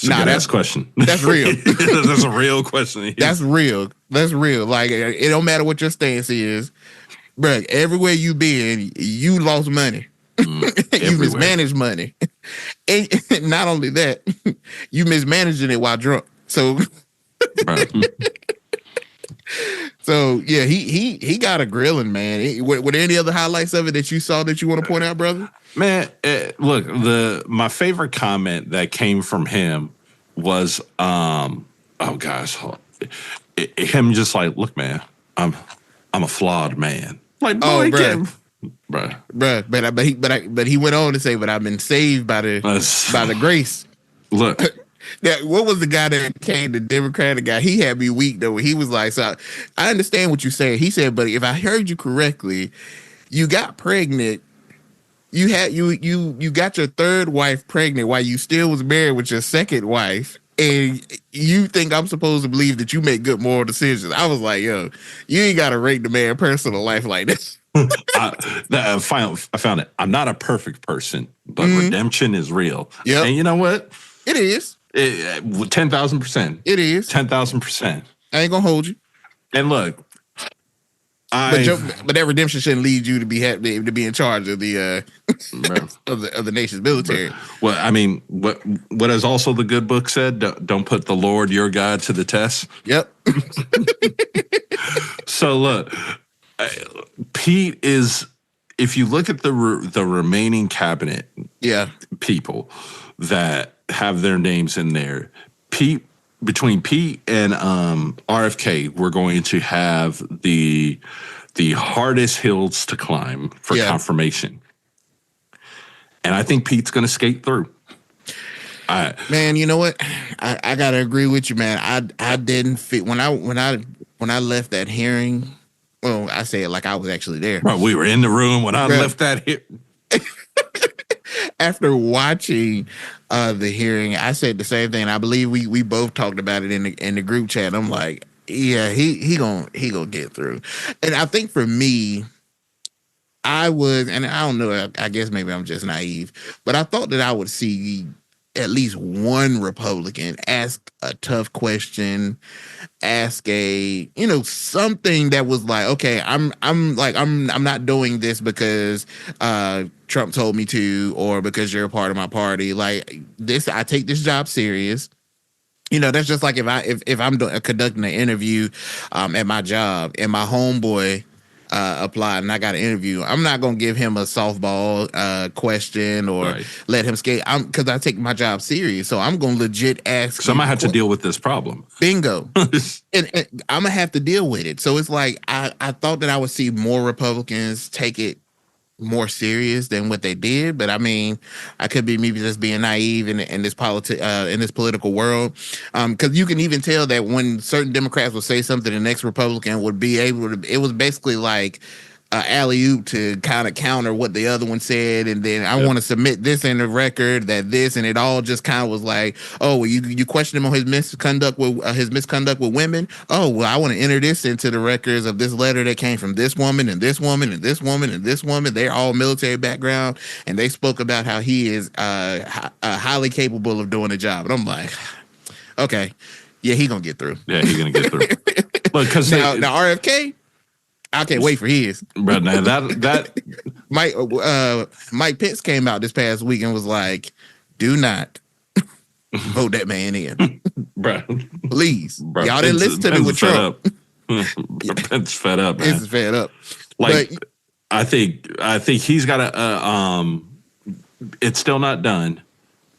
nah, that's question. That's real. That's a real question. That's real. That's real. Like, it don't matter what your stance is. Bro, everywhere you been, you lost money. You mismanaged money. And not only that, you mismanaging it while drunk. So, so yeah, he got a grilling, man. Were there any other highlights of it that you saw that you want to point out, brother? Man, look, my favorite comment that came from him was, him just like, look, man, I'm a flawed man. Like, boy, but he went on to say, but I've been saved by the grace. Look. What was the guy that came, the Democratic guy? He had me weak though. He was like, so I understand what you're saying. He said, but if I heard you correctly, you got pregnant. You got your third wife pregnant while you still was married with your second wife. And you think I'm supposed to believe that you make good moral decisions? I was like, yo, you ain't got to rate the man's personal life like this. I found it. I'm not a perfect person, but redemption is real. Yeah, and you know what? It is. 10,000%. It is 10,000%. I ain't gonna hold you. And look, but that redemption shouldn't lead you to be happy to be in charge of the of the nation's military. Well, I mean, what has also the good book said? Don't put the Lord your God to the test. Yep. So look, Pete is. If you look at the remaining cabinet, people that have their names in there, between Pete and RFK, we're going to have the hardest hills to climb for confirmation. And I think Pete's going to skate through. Man, you know what? I got to agree with you, man. I didn't fit when I left that hearing. Well, I say it like I was actually there. Well, we were in the room when I left that hearing. After watching the hearing, I said the same thing. I believe we both talked about it in the group chat. I'm like, yeah, he gonna get through. And I think for me, I was, and I don't know, I guess maybe I'm just naive, but I thought that I would see at least one Republican ask a tough question, ask something that was like, okay, I'm not doing this because Trump told me to, or because you're a part of my party. Like this, I take this job serious. That's just like if I'm conducting an interview at my job and my homeboy applied and I got an interview, I'm not gonna give him a softball question or let him skate. Because I take my job serious, so I'm gonna legit ask. So I might have to deal with this problem. Bingo, and I'm gonna have to deal with it. So it's like I thought that I would see more Republicans take it more serious than what they did, but I mean, I could be maybe just being naive in this political world, because you can even tell that when certain Democrats would say something, the next Republican would be able to. It was basically like alley-oop to kind of counter what the other one said, and then I want to submit this in the record that this, and it all just kind of was like, oh, well, you question him on his misconduct with women. Oh, well, I want to enter this into the records of this letter that came from this woman and this woman and this woman and this woman. They're all military background, and they spoke about how he is highly capable of doing the job. And I'm like, okay. Yeah, he gonna get through. Yeah, he gonna get through. Look, because now RFK, I can't wait for his. But now that Mike Pence came out this past week and was like, "Do not vote that man in, bro. Please." Bro, y'all didn't listen to me with Trump. Pence fed up, man. Pence is fed up. Like, but, I think he's got a. It's still not done,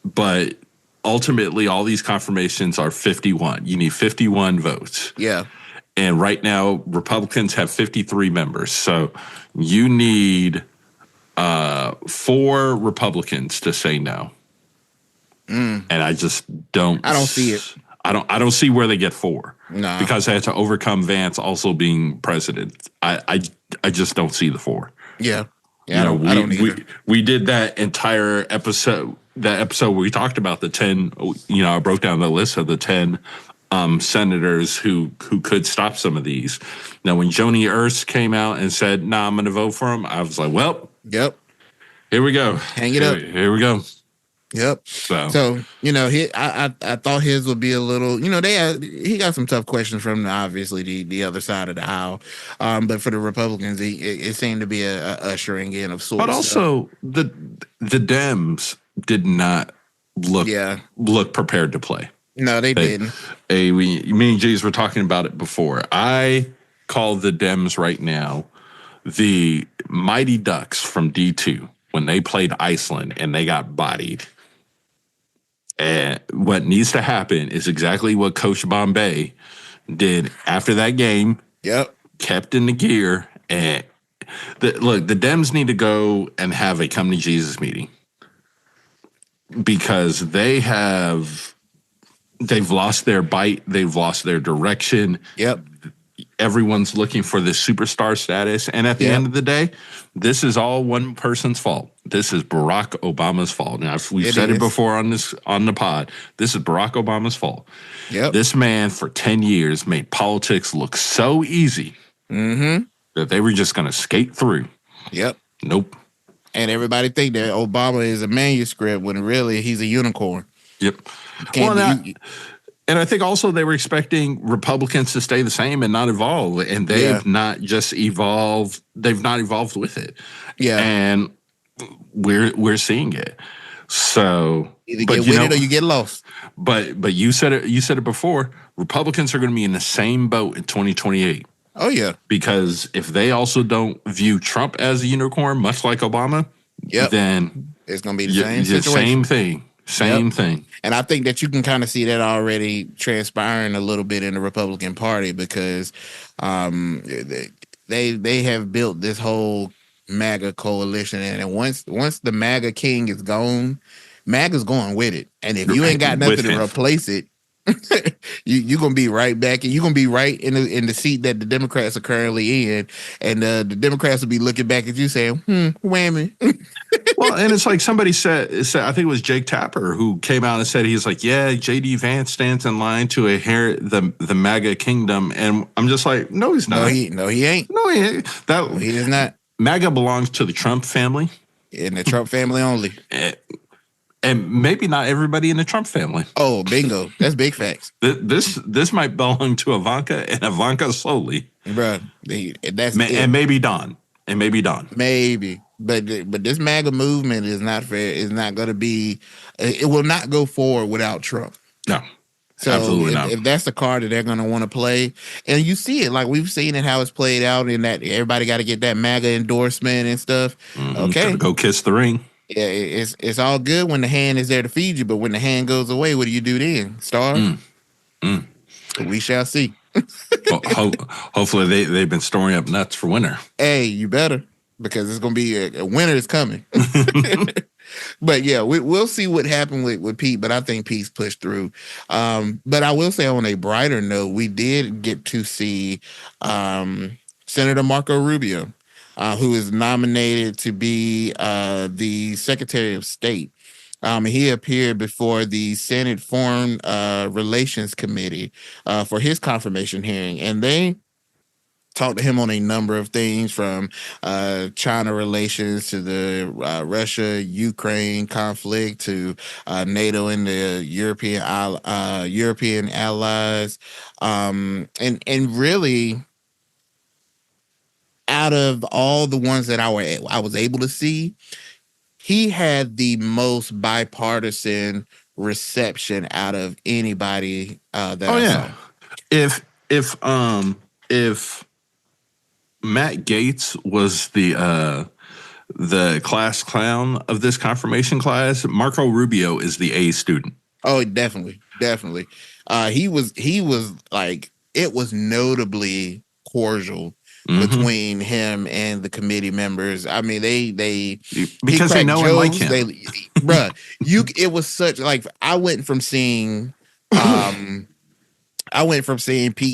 but ultimately, all these confirmations are 51. You need 51 votes. Yeah. And right now, Republicans have 53 members. So you need 4 Republicans to say no. And I just don't. I don't see it. I don't see where they get 4. Nah. Because they had to overcome Vance also being president. I just don't see the 4. Yeah. Yeah, I don't either. We did that entire episode. That episode where we talked about the 10. I broke down the list of the 10 senators who could stop some of these. Now, when Joni Ernst came out and said, "Nah, I'm going to vote for him," I was like, "Well, yep, here we go. Hang it up. Here we go." Yep. So I thought his would be a little. He got some tough questions from obviously the other side of the aisle, but for the Republicans, it seemed to be a ushering in of sorts. But also the Dems did not look prepared to play. No, they didn't. Me and Jays were talking about it before. I call the Dems right now the Mighty Ducks from D2 when they played Iceland and they got bodied. And what needs to happen is exactly what Coach Bombay did after that game. Yep. Kept in the gear. And the Dems need to go and have a come to Jesus meeting because they've lost their bite. They've lost their direction. Yep. Everyone's looking for this superstar status. And at the end of the day, this is all one person's fault. This is Barack Obama's fault. Now, we've said it before on the pod. This is Barack Obama's fault. Yep. This man for 10 years made politics look so easy that they were just going to skate through. Yep. Nope. And everybody think that Obama is a manuscript when really he's a unicorn. Yep. And I think also they were expecting Republicans to stay the same and not evolve. And they've not just evolved. They've not evolved with it. Yeah. And we're seeing it. So either get with it or you get lost. But you said it before. Republicans are going to be in the same boat in 2028. Oh yeah. Because if they also don't view Trump as a unicorn, much like Obama, then it's going to be the same situation. Same thing. And I think that you can kind of see that already transpiring a little bit in the Republican Party because they have built this whole MAGA coalition, and once the MAGA king is gone, MAGA's going with it. And if you ain't got nothing to replace it, you're gonna be right back, and you're gonna be right in the seat that the Democrats are currently in, and the Democrats will be looking back at you saying, whammy. Well, and it's like somebody said, I think it was Jake Tapper who came out and said, he's like, yeah, J.D. Vance stands in line to inherit the MAGA kingdom. And I'm just like, no, he's not. No, he ain't. No, he ain't. He is not. MAGA belongs to the Trump family. And the Trump family only. And maybe not everybody in the Trump family. Oh, bingo. That's big facts. This might belong to Ivanka and Ivanka solely. Bro, and maybe Don. Maybe. But this MAGA movement is not fair. It's not going to be. It will not go forward without Trump. No, so absolutely not. If that's the card that they're going to want to play, and you see it like we've seen it how it's played out, in that everybody got to get that MAGA endorsement and stuff. Okay, go kiss the ring. Yeah, it's all good when the hand is there to feed you, but when the hand goes away, what do you do then? Starve? We shall see. Well, hopefully they've been storing up nuts for winter. Hey, you better. Because it's going to be a winter is coming. But yeah, we'll see what happened with Pete, but I think Pete's pushed through. But I will say on a brighter note, we did get to see Senator Marco Rubio, who is nominated to be the Secretary of State. He appeared before the Senate Foreign Relations Committee for his confirmation hearing, and they talked to him on a number of things, from China relations to the Russia-Ukraine conflict to NATO and the European allies, and really, out of all the ones that I was able to see, he had the most bipartisan reception out of anybody that I saw. If Matt Gaetz was the class clown of this confirmation class, Marco Rubio is the A student. Oh, definitely. He was like, it was notably cordial between him and the committee members. I mean, because they know jokes, and like him. It was such, like, I went from seeing Pete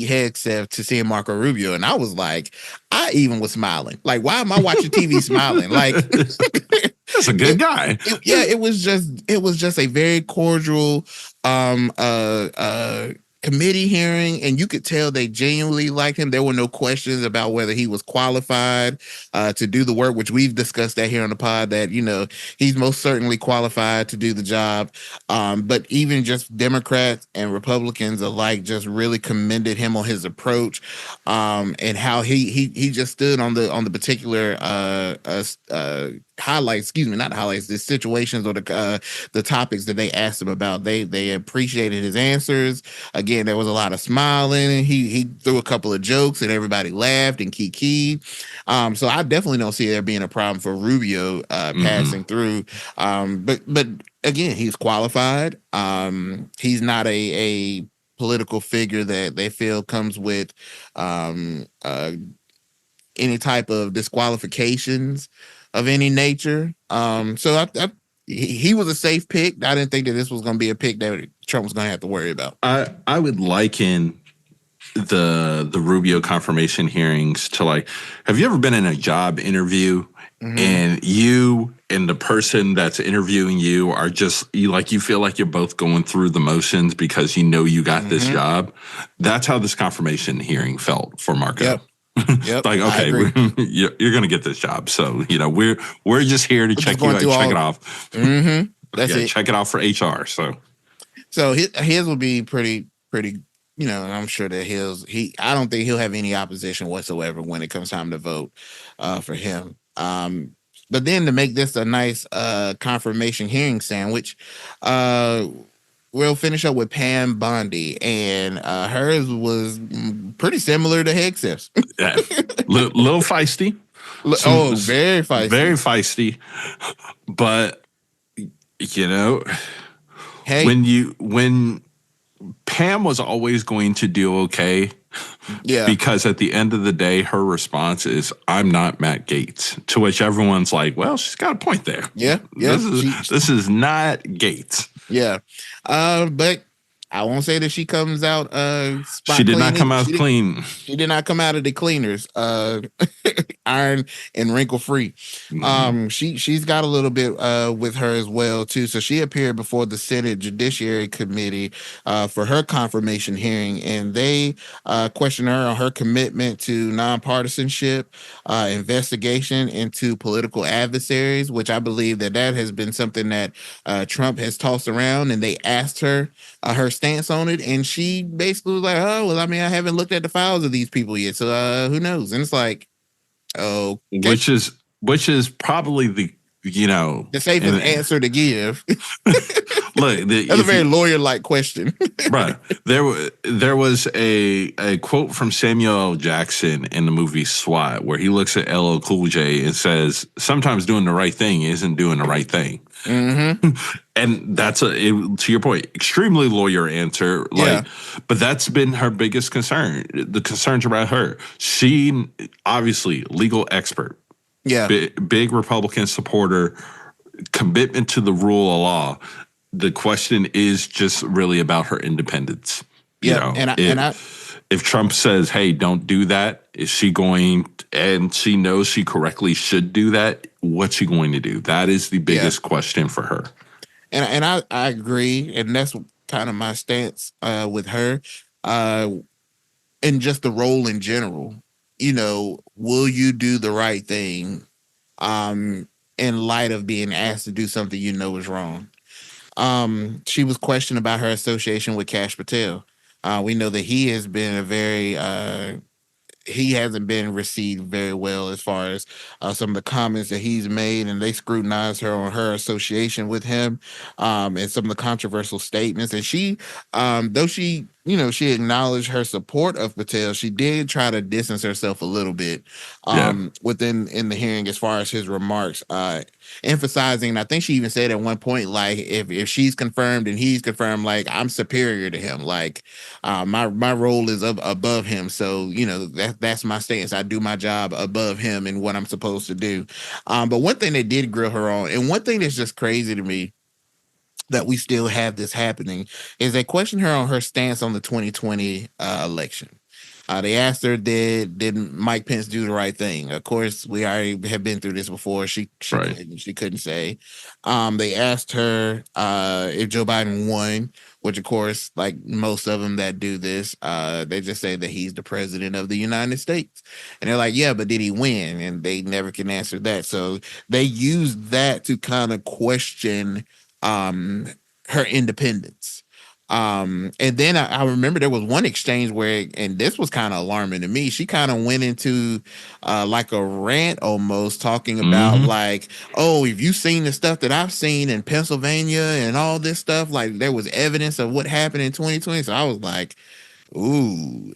Hegseth to seeing Marco Rubio, and I was like, I even was smiling. Like, why am I watching TV smiling? Like, that's a good guy. It was just a very cordial committee hearing, and you could tell they genuinely liked him. There were no questions about whether he was qualified to do the work, which we've discussed that here on the pod, that, you know, he's most certainly qualified to do the job. But even just Democrats and Republicans alike just really commended him on his approach, and how he just stood on the particular highlights, the situations or the topics that they asked him about. They appreciated his answers. Again, there was a lot of smiling, and he threw a couple of jokes and everybody laughed and kikied. So I definitely don't see there being a problem for Rubio passing through. But again, he's qualified. He's not a political figure that they feel comes with any type of disqualifications of any nature. So he was a safe pick. I didn't think that this was going to be a pick that Trump was going to have to worry about. I would liken the Rubio confirmation hearings to, like, have you ever been in a job interview and you and the person that's interviewing you are just, you feel like you're both going through the motions because you know you got this job? That's how this confirmation hearing felt for Marco. Yep. Like, okay, you're going to get this job. So, you know, we're just here to check you out, check it off. That's it. Check it out for HR. So his will be pretty, you know, and I'm sure that I don't think he'll have any opposition whatsoever when it comes time to vote for him. But then to make this a nice confirmation hearing sandwich, we'll finish up with Pam Bondi, and hers was pretty similar to Hegseth's. Yeah, little feisty. Very feisty. Very feisty. But, you know, when Pam was always going to do okay, because at the end of the day, her response is, "I'm not Matt Gaetz," to which everyone's like, "Well, she's got a point there." Yeah. This is not Gaetz. Yeah, but I won't say that she comes out. She did not come out clean. She did not come out of the cleaners, iron and wrinkle free. She's got a little bit with her as well too. So she appeared before the Senate Judiciary Committee for her confirmation hearing, and they questioned her on her commitment to nonpartisanship, investigation into political adversaries, which I believe that has been something that Trump has tossed around, and they asked her her stance on it, and she basically was like, "Oh, well, I mean, I haven't looked at the files of these people yet, so who knows?" And it's like, oh, which is probably the safest answer to give. Look, that's a very lawyer-like question, right? There was a quote from Samuel L. Jackson in the movie SWAT where he looks at LL Cool J and says, "Sometimes doing the right thing isn't doing the right thing." And that's to your point, extremely lawyer answer. But that's been her biggest concern. The concerns about her. She obviously legal expert. Yeah, big Republican supporter, commitment to the rule of law. The question is just really about her independence. If Trump says, "Hey, don't do that," is she going? And she knows she correctly should do that. What's she going to do? That is the biggest question for her. And I agree, and that's kind of my stance with her, and just the role in general. will you do the right thing in light of being asked to do something is wrong? She was questioned about her association with Cash Patel. We know that he has been he hasn't been received very well as far as some of the comments that he's made, and they scrutinized her on her association with him, and some of the controversial statements. And she, though she acknowledged her support of Patel, she did try to distance herself a little bit within in the hearing as far as his remarks, emphasizing. I think she even said at one point, like, if she's confirmed and he's confirmed, like, I'm superior to him, like my role is above him, so that's my stance. I do my job above him and what I'm supposed to do. But one thing they did grill her on, and one thing that's just crazy to me that we still have this happening, is they questioned her on her stance on the 2020 election. They asked her, did Mike Pence do the right thing? Of course, we already have been through this before. She couldn't say. They asked her if Joe Biden won, which of course, like most of them that do this, they just say that he's the president of the United States, and they're like, yeah, but did he win? And they never can answer that. So they use that to kind of question her independence. And then I remember there was one exchange where, and this was kind of alarming to me, she kind of went into like a rant almost, talking about like, oh, have you seen the stuff that I've seen in Pennsylvania and all this stuff? Like, there was evidence of what happened in 2020. So I was like, ooh,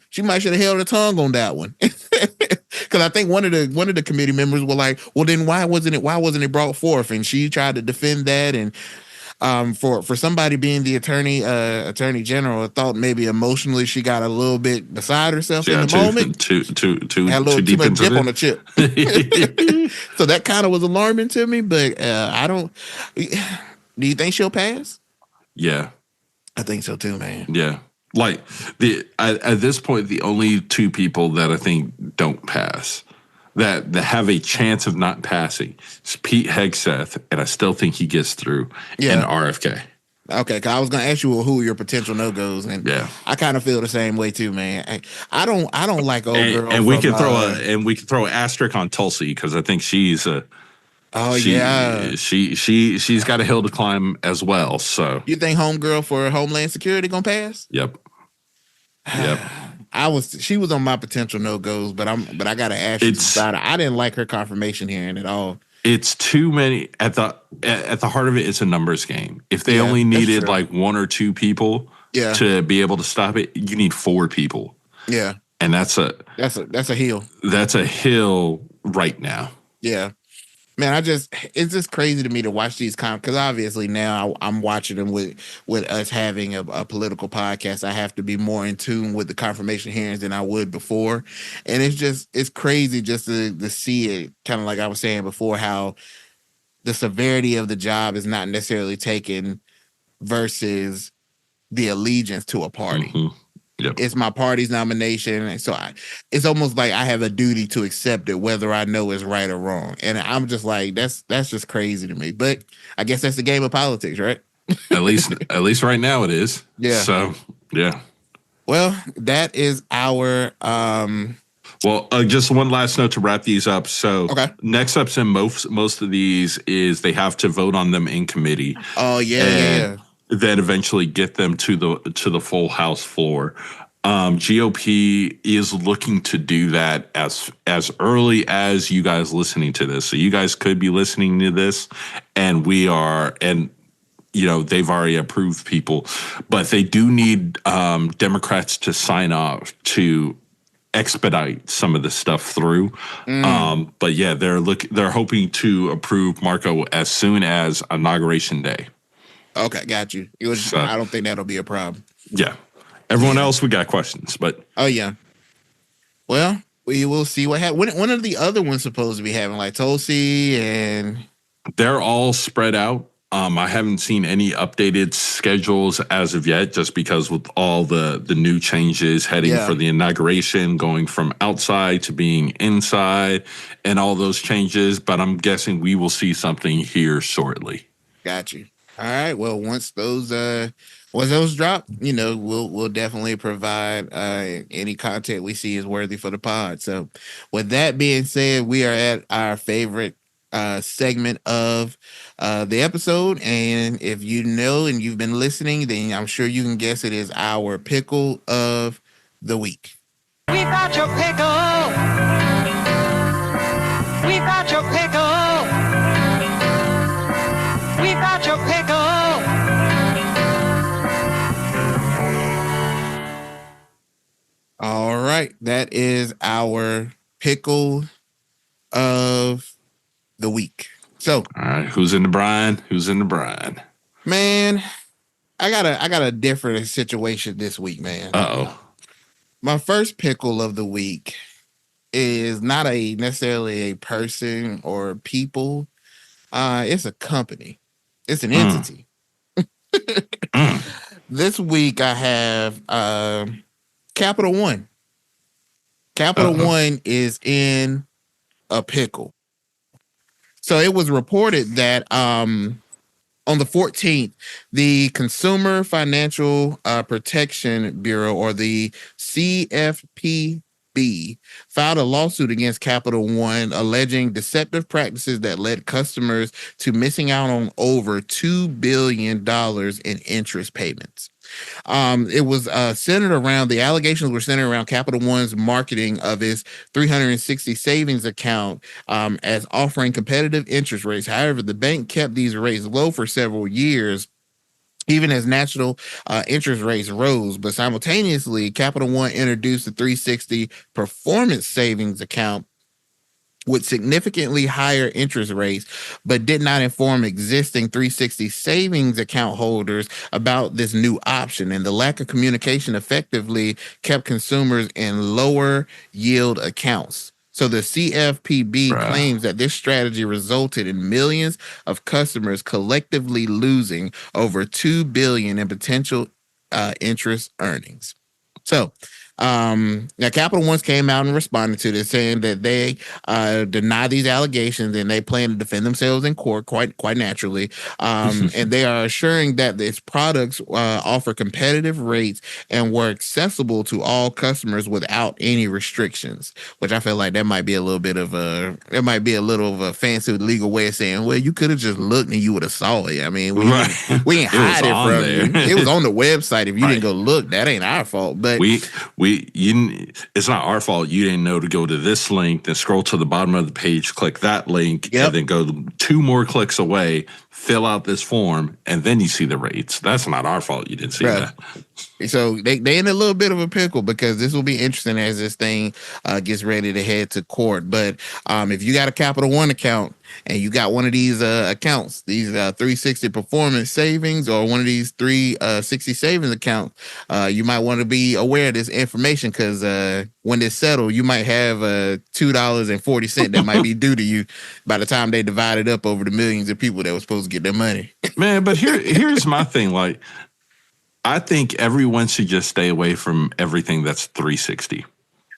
she might should have held her tongue on that one. Because I think one of the committee members were like, well, then why wasn't it brought forth? And she tried to defend that. And for somebody being the attorney general, I thought maybe emotionally she got a little bit beside herself in the moment. Had a little too much dip on the chip. So that kind of was alarming to me. But I don't. Do you think she'll pass? Yeah, I think so too, man. Yeah, like at this point, the only two people that I think don't pass, that have a chance of not passing, is Pete Hegseth, and I still think he gets through, and RFK. Okay, because I was gonna ask you who are your potential no-goes, and I kind of feel the same way too, man. I don't like old girl. And we can throw an asterisk on Tulsi, because I think she's she's got a hill to climb as well. So you think homegirl for Homeland Security gonna pass? Yep. She was on my potential no-goes, but I gotta ask you about it. I didn't like her confirmation hearing at all. It's too many. At the heart of it, it's a numbers game. If they only needed like one or two people to be able to stop it, you need four people. Yeah. And that's a hill. That's a hill right now. Yeah. Man, it's just crazy to me to watch these because obviously now I'm watching them with us having a political podcast. I have to be more in tune with the confirmation hearings than I would before. And it's crazy just to see it, kind of like I was saying before, how the severity of the job is not necessarily taken versus the allegiance to a party. Yep. It's my party's nomination, and so it's almost like I have a duty to accept it, whether I know it's right or wrong. And I'm just like, that's just crazy to me. But I guess that's the game of politics, right? at least right now it is. Yeah. So yeah. Well, that is our. Well, just one last note to wrap these up. So next steps in most of these is they have to vote on them in committee. Oh yeah. Then eventually get them to the full House floor. GOP is looking to do that as early as you guys listening to this. So you guys could be listening to this, and they've already approved people, but they do need Democrats to sign off to expedite some of the stuff through. But yeah, they're hoping to approve Marco as soon as Inauguration Day. Okay, got you. I don't think that'll be a problem. Yeah. Everyone else, we got questions, but oh yeah. Well, we will see what happens. When are the other ones supposed to be having, like Tulsi and? They're all spread out. I haven't seen any updated schedules as of yet, just because with all the new changes heading for the inauguration, going from outside to being inside, and all those changes. But I'm guessing we will see something here shortly. Got you. All right. Well, once those drop, we'll definitely provide any content we see is worthy for the pod. So, with that being said, we are at our favorite segment of the episode, and if you know and you've been listening, then I'm sure you can guess it is our pickle of the week. We've got your pickle. We've got your pickle. We've got your pickle. All right, that is our pickle of the week. So, all right, who's in the brine? Who's in the brine? Man, I got a different situation this week, man. Uh-oh. My first pickle of the week is not necessarily a person or people. It's a company. It's an entity. This week I have Capital One. Capital One is in a pickle. So it was reported that on the 14th, the Consumer Financial Protection Bureau, or the CFPB, filed a lawsuit against Capital One alleging deceptive practices that led customers to missing out on over $2 billion in interest payments. It was the allegations were centered around Capital One's marketing of its 360 savings account as offering competitive interest rates. However, the bank kept these rates low for several years, even as national interest rates rose. But simultaneously, Capital One introduced the 360 performance savings account with significantly higher interest rates, but did not inform existing 360 savings account holders about this new option. And the lack of communication effectively kept consumers in lower yield accounts. So the CFPB claims that this strategy resulted in millions of customers collectively losing over $2 billion in potential interest earnings. So now Capital One came out and responded to this, saying that they deny these allegations and they plan to defend themselves in court quite naturally. And they are assuring that its products offer competitive rates and were accessible to all customers without any restrictions. Which I feel like that might be a little of a fancy legal way of saying, well, you could have just looked and you would have saw it. I mean, we ain't hide it from you. It was on the website. If you didn't go look, that ain't our fault. But it's not our fault you didn't know to go to this link, then scroll to the bottom of the page, click that link, and then go 2 more clicks away, fill out this form, and then you see the rates. That's not our fault you didn't see that. So they in a little bit of a pickle, because this will be interesting as this thing gets ready to head to court. But if you got a Capital One account and you got one of these accounts, these 360 performance savings, or one of these 360 savings accounts, you might want to be aware of this information, because when it's settled, you might have $2.40 that might be due to you by the time they divide it up over the millions of people that were supposed to get their money. Man, but here's my thing. Like, I think everyone should just stay away from everything that's 360.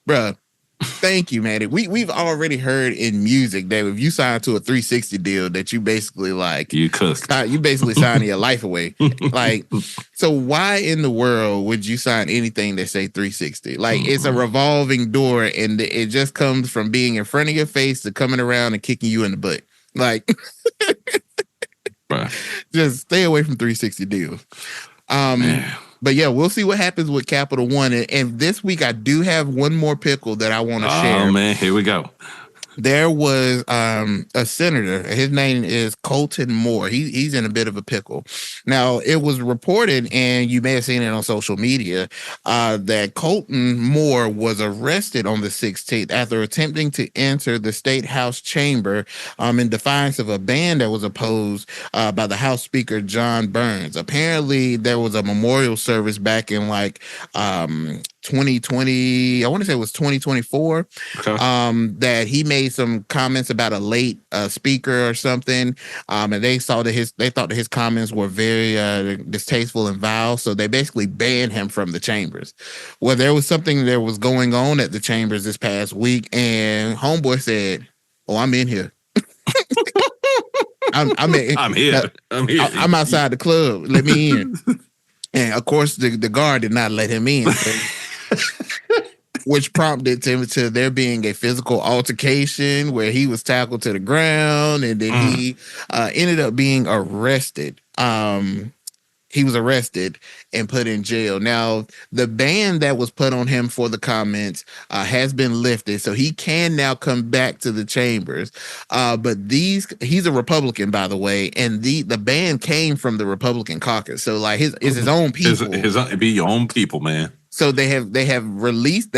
Bruh, thank you, man. We've already heard in music that if you sign to a 360 deal, that you basically you cooked. You basically signing your life away. Like, so why in the world would you sign anything that say 360? Like, it's a revolving door, and it just comes from being in front of your face to coming around and kicking you in the butt. Like, just stay away from 360 deals. But yeah, we'll see what happens with Capital One. And this week, I do have one more pickle that I want to share. Oh man, here we go. There was a senator. His name is Colton Moore. He's in a bit of a pickle. Now, it was reported, and you may have seen it on social media, that Colton Moore was arrested on the 16th after attempting to enter the State House chamber in defiance of a ban that was opposed by the House Speaker, John Burns. Apparently, there was a memorial service back in 2020, I want to say it was 2024, that he made some comments about a late speaker or something, and they thought that his comments were very distasteful and vile, so they basically banned him from the chambers. Well, there was something that was going on at the chambers this past week, and homeboy said, "Oh, I'm in here." I'm here. I'm outside the club. Let me in. And of course, the guard did not let him in. So, which prompted him to there being a physical altercation where he was tackled to the ground, and then he ended up being arrested. He was arrested and put in jail. Now, the ban that was put on him for the comments has been lifted, so he can now come back to the chambers. But he's a Republican, by the way, and the ban came from the Republican caucus. So, like, his own people. It'd be your own people, man. So they have lifted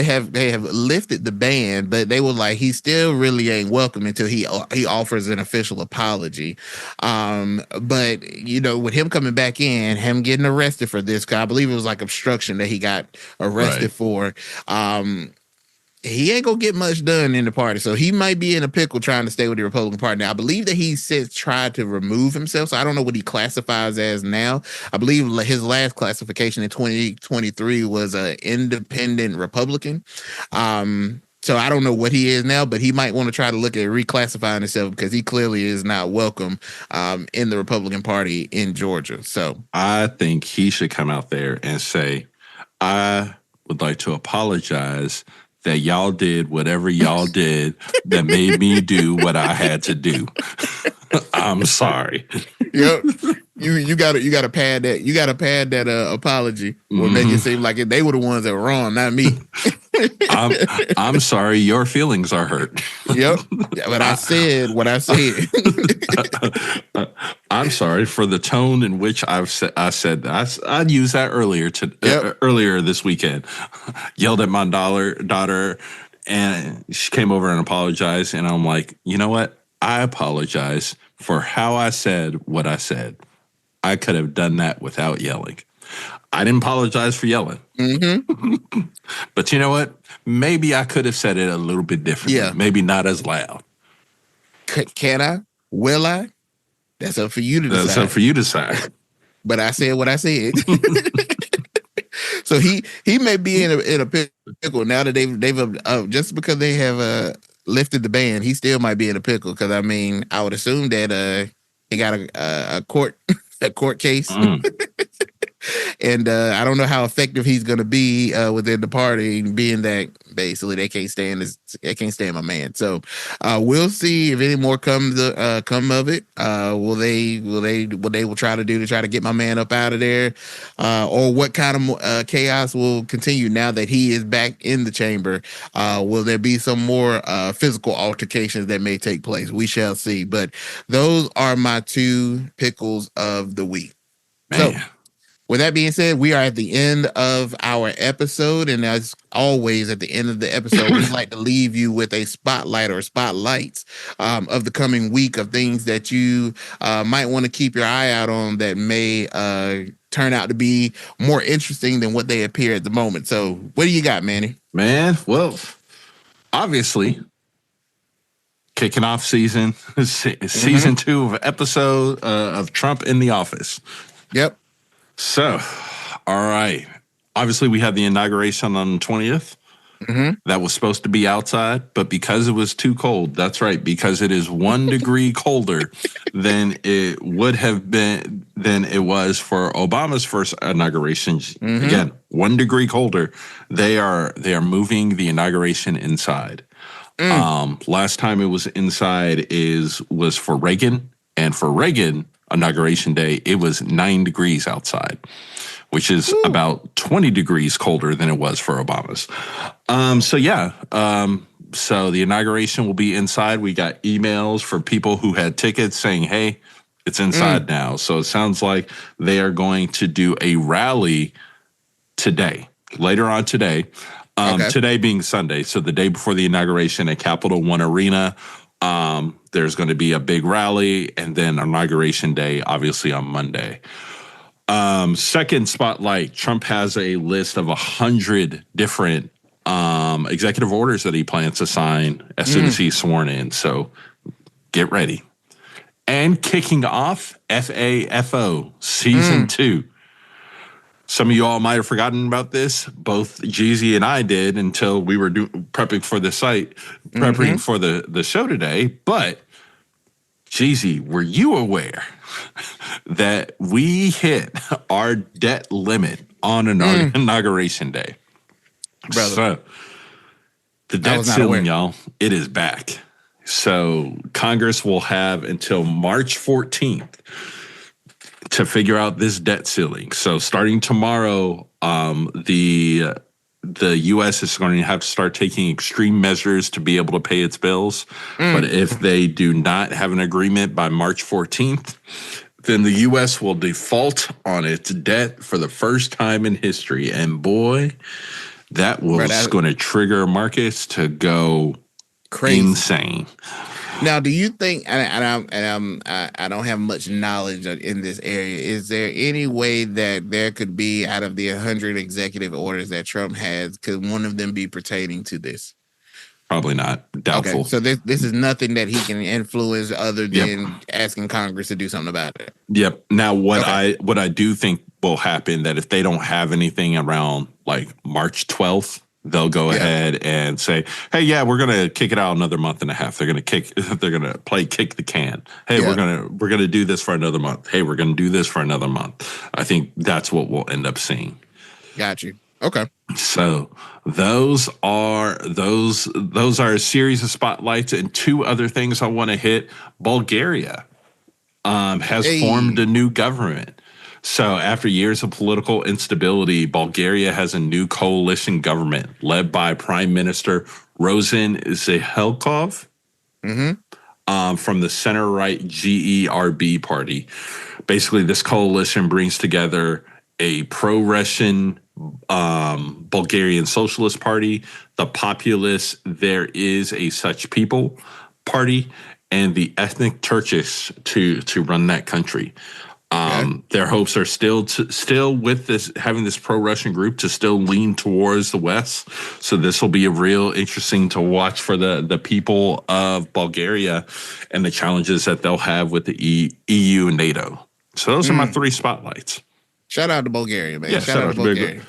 the ban, but they were like, he still really ain't welcome until he offers an official apology. But with him coming back in, him getting arrested for this, 'cause I believe it was like obstruction that he got arrested for. He ain't gonna get much done in the party, so he might be in a pickle trying to stay with the Republican Party. Now, I believe that he said tried to remove himself, so I don't know what he classifies as now. I believe his last classification in 2023 was an independent Republican. So I don't know what he is now, but he might want to try to look at reclassifying himself because he clearly is not welcome in the Republican Party in Georgia. So I think he should come out there and say, I would like to apologize that y'all did whatever y'all did that made me do what I had to do. I'm sorry. Yep. You gotta pad that. You gotta pad that apology or make it seem like they were the ones that were wrong, not me. I'm sorry. Your feelings are hurt. Yep. But I said what I said. I'm sorry for the tone in which I said that. I used that earlier this weekend. Yelled at my daughter, and she came over and apologized. And I'm like, you know what? I apologize for how I said what I said. I could have done that without yelling. I didn't apologize for yelling. Mm-hmm. But you know what? Maybe I could have said it a little bit differently. Yeah. Maybe not as loud. Can I? Will I? That's up for you to decide. That's up for you to decide. But I said what I said. So he may be in a pickle now that they've just because they have lifted the ban. He still might be in a pickle because I would assume that he got a court case. And I don't know how effective he's going to be within the party, being that basically they can't stand my man. So we'll see if any more come of it. Will they try to do to try to get my man up out of there, or what kind of chaos will continue now that he is back in the chamber? Will there be some more physical altercations that may take place? We shall see. But those are my two pickles of the week. Man. So, with that being said, we are at the end of our episode, and as always, at the end of the episode, we like to leave you with a spotlight or spotlights of the coming week of things that you might want to keep your eye out on that may turn out to be more interesting than what they appear at the moment. So, what do you got, Manny? Man, well, obviously, kicking off season 2 of episode of Trump in the office. Yep. So, all right. Obviously, we had the inauguration on the 20th. Mm-hmm. That was supposed to be outside, but because it was too cold, that's right, because it is 1 degree colder than it would have been than it was for Obama's first inauguration. Mm-hmm. Again, 1 degree colder. They are moving the inauguration inside. Last time it was inside was for Reagan, and for Reagan inauguration day, it was 9 degrees outside, which is about 20 degrees colder than it was for Obama's. So the inauguration will be inside. We got emails for people who had tickets saying, hey, it's inside now. So it sounds like they are going to do a rally later on today. Today being Sunday, so the day before the inauguration at Capital One Arena. There's going to be a big rally, and then inauguration day, obviously, on Monday. Second spotlight, Trump has a list of 100 different executive orders that he plans to sign as soon as he's sworn in. So get ready. And kicking off FAFO Season 2. Some of you all might have forgotten about this. Both Jeezy and I did until we were prepping for the site, prepping for the show today. But Jeezy, were you aware that we hit our debt limit on Inauguration Day? Brother, So the debt ceiling, y'all, it is back. So Congress will have until March 14th to figure out this debt ceiling. So starting tomorrow, the U.S. is going to have to start taking extreme measures to be able to pay its bills. But if they do not have an agreement by March 14th, then the U.S. will default on its debt for the first time in history. And boy, that was going to trigger markets to go crazy, insane. Now, do you think, I don't have much knowledge in this area, is there any way that there could be, out of the 100 executive orders that Trump has, could one of them be pertaining to this? Probably not. Doubtful. Okay, so this is nothing that he can influence other than asking Congress to do something about it. Yep. Now, what I do think will happen, that if they don't have anything around like March 12th, they'll go ahead and say, "Hey, yeah, we're gonna kick it out another month and a half. They're gonna kick the can. Hey, we're gonna do this for another month. Hey, we're gonna do this for another month." I think that's what we'll end up seeing. Got you. Okay. So those are a series of spotlights, and two other things I want to hit. Bulgaria has formed a new government. So after years of political instability, Bulgaria has a new coalition government led by Prime Minister Rosen Zahelkov from the center-right GERB party. Basically, this coalition brings together a pro-Russian Bulgarian Socialist Party, the populist There Is a Such People Party, and the ethnic Turkish to run that country. Their hopes are still with this, having this pro-Russian group to still lean towards the West. So this will be a real interesting to watch for the people of Bulgaria and the challenges that they'll have with the EU and NATO. So those are my three spotlights. Shout out to Bulgaria, man. Yeah, shout out to Bulgaria.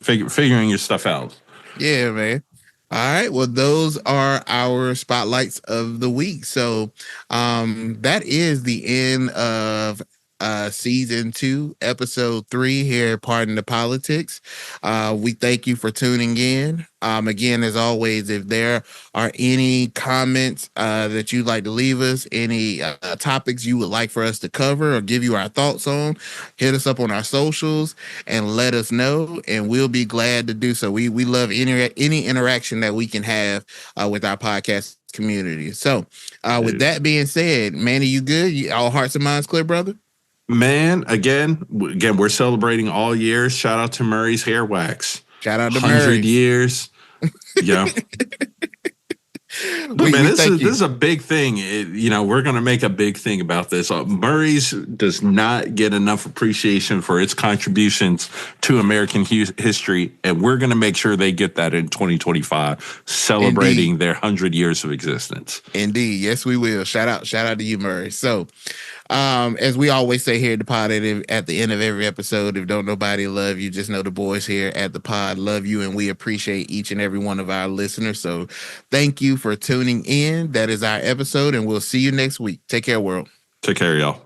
Figuring your stuff out. Yeah, man. All right. Well, those are our spotlights of the week. So that is the end of season 2, episode 3 here at Pardon the Politics. We thank you for tuning in. Again, as always, if there are any comments that you'd like to leave us, any topics you would like for us to cover or give you our thoughts on, hit us up on our socials and let us know, and we'll be glad to do so. We love any interaction that we can have with our podcast community. So with that being said, Manny, you good? All hearts and minds clear, brother? Man, again, we're celebrating all years. Shout out to Murray's Hair Wax. Shout out to 100 years. Yeah. Look, man, this is a big thing. We're going to make a big thing about this. Murray's does not get enough appreciation for its contributions to American history, and we're going to make sure they get that in 2025, celebrating their 100 years of existence. Indeed. Yes, we will. Shout out to you, Murray. So, as we always say here at the pod, at the end of every episode, if don't nobody love you, just know the boys here at the pod love you, and we appreciate each and every one of our listeners. So thank you for tuning in. That is our episode, and we'll see you next week. Take care, world. Take care, y'all.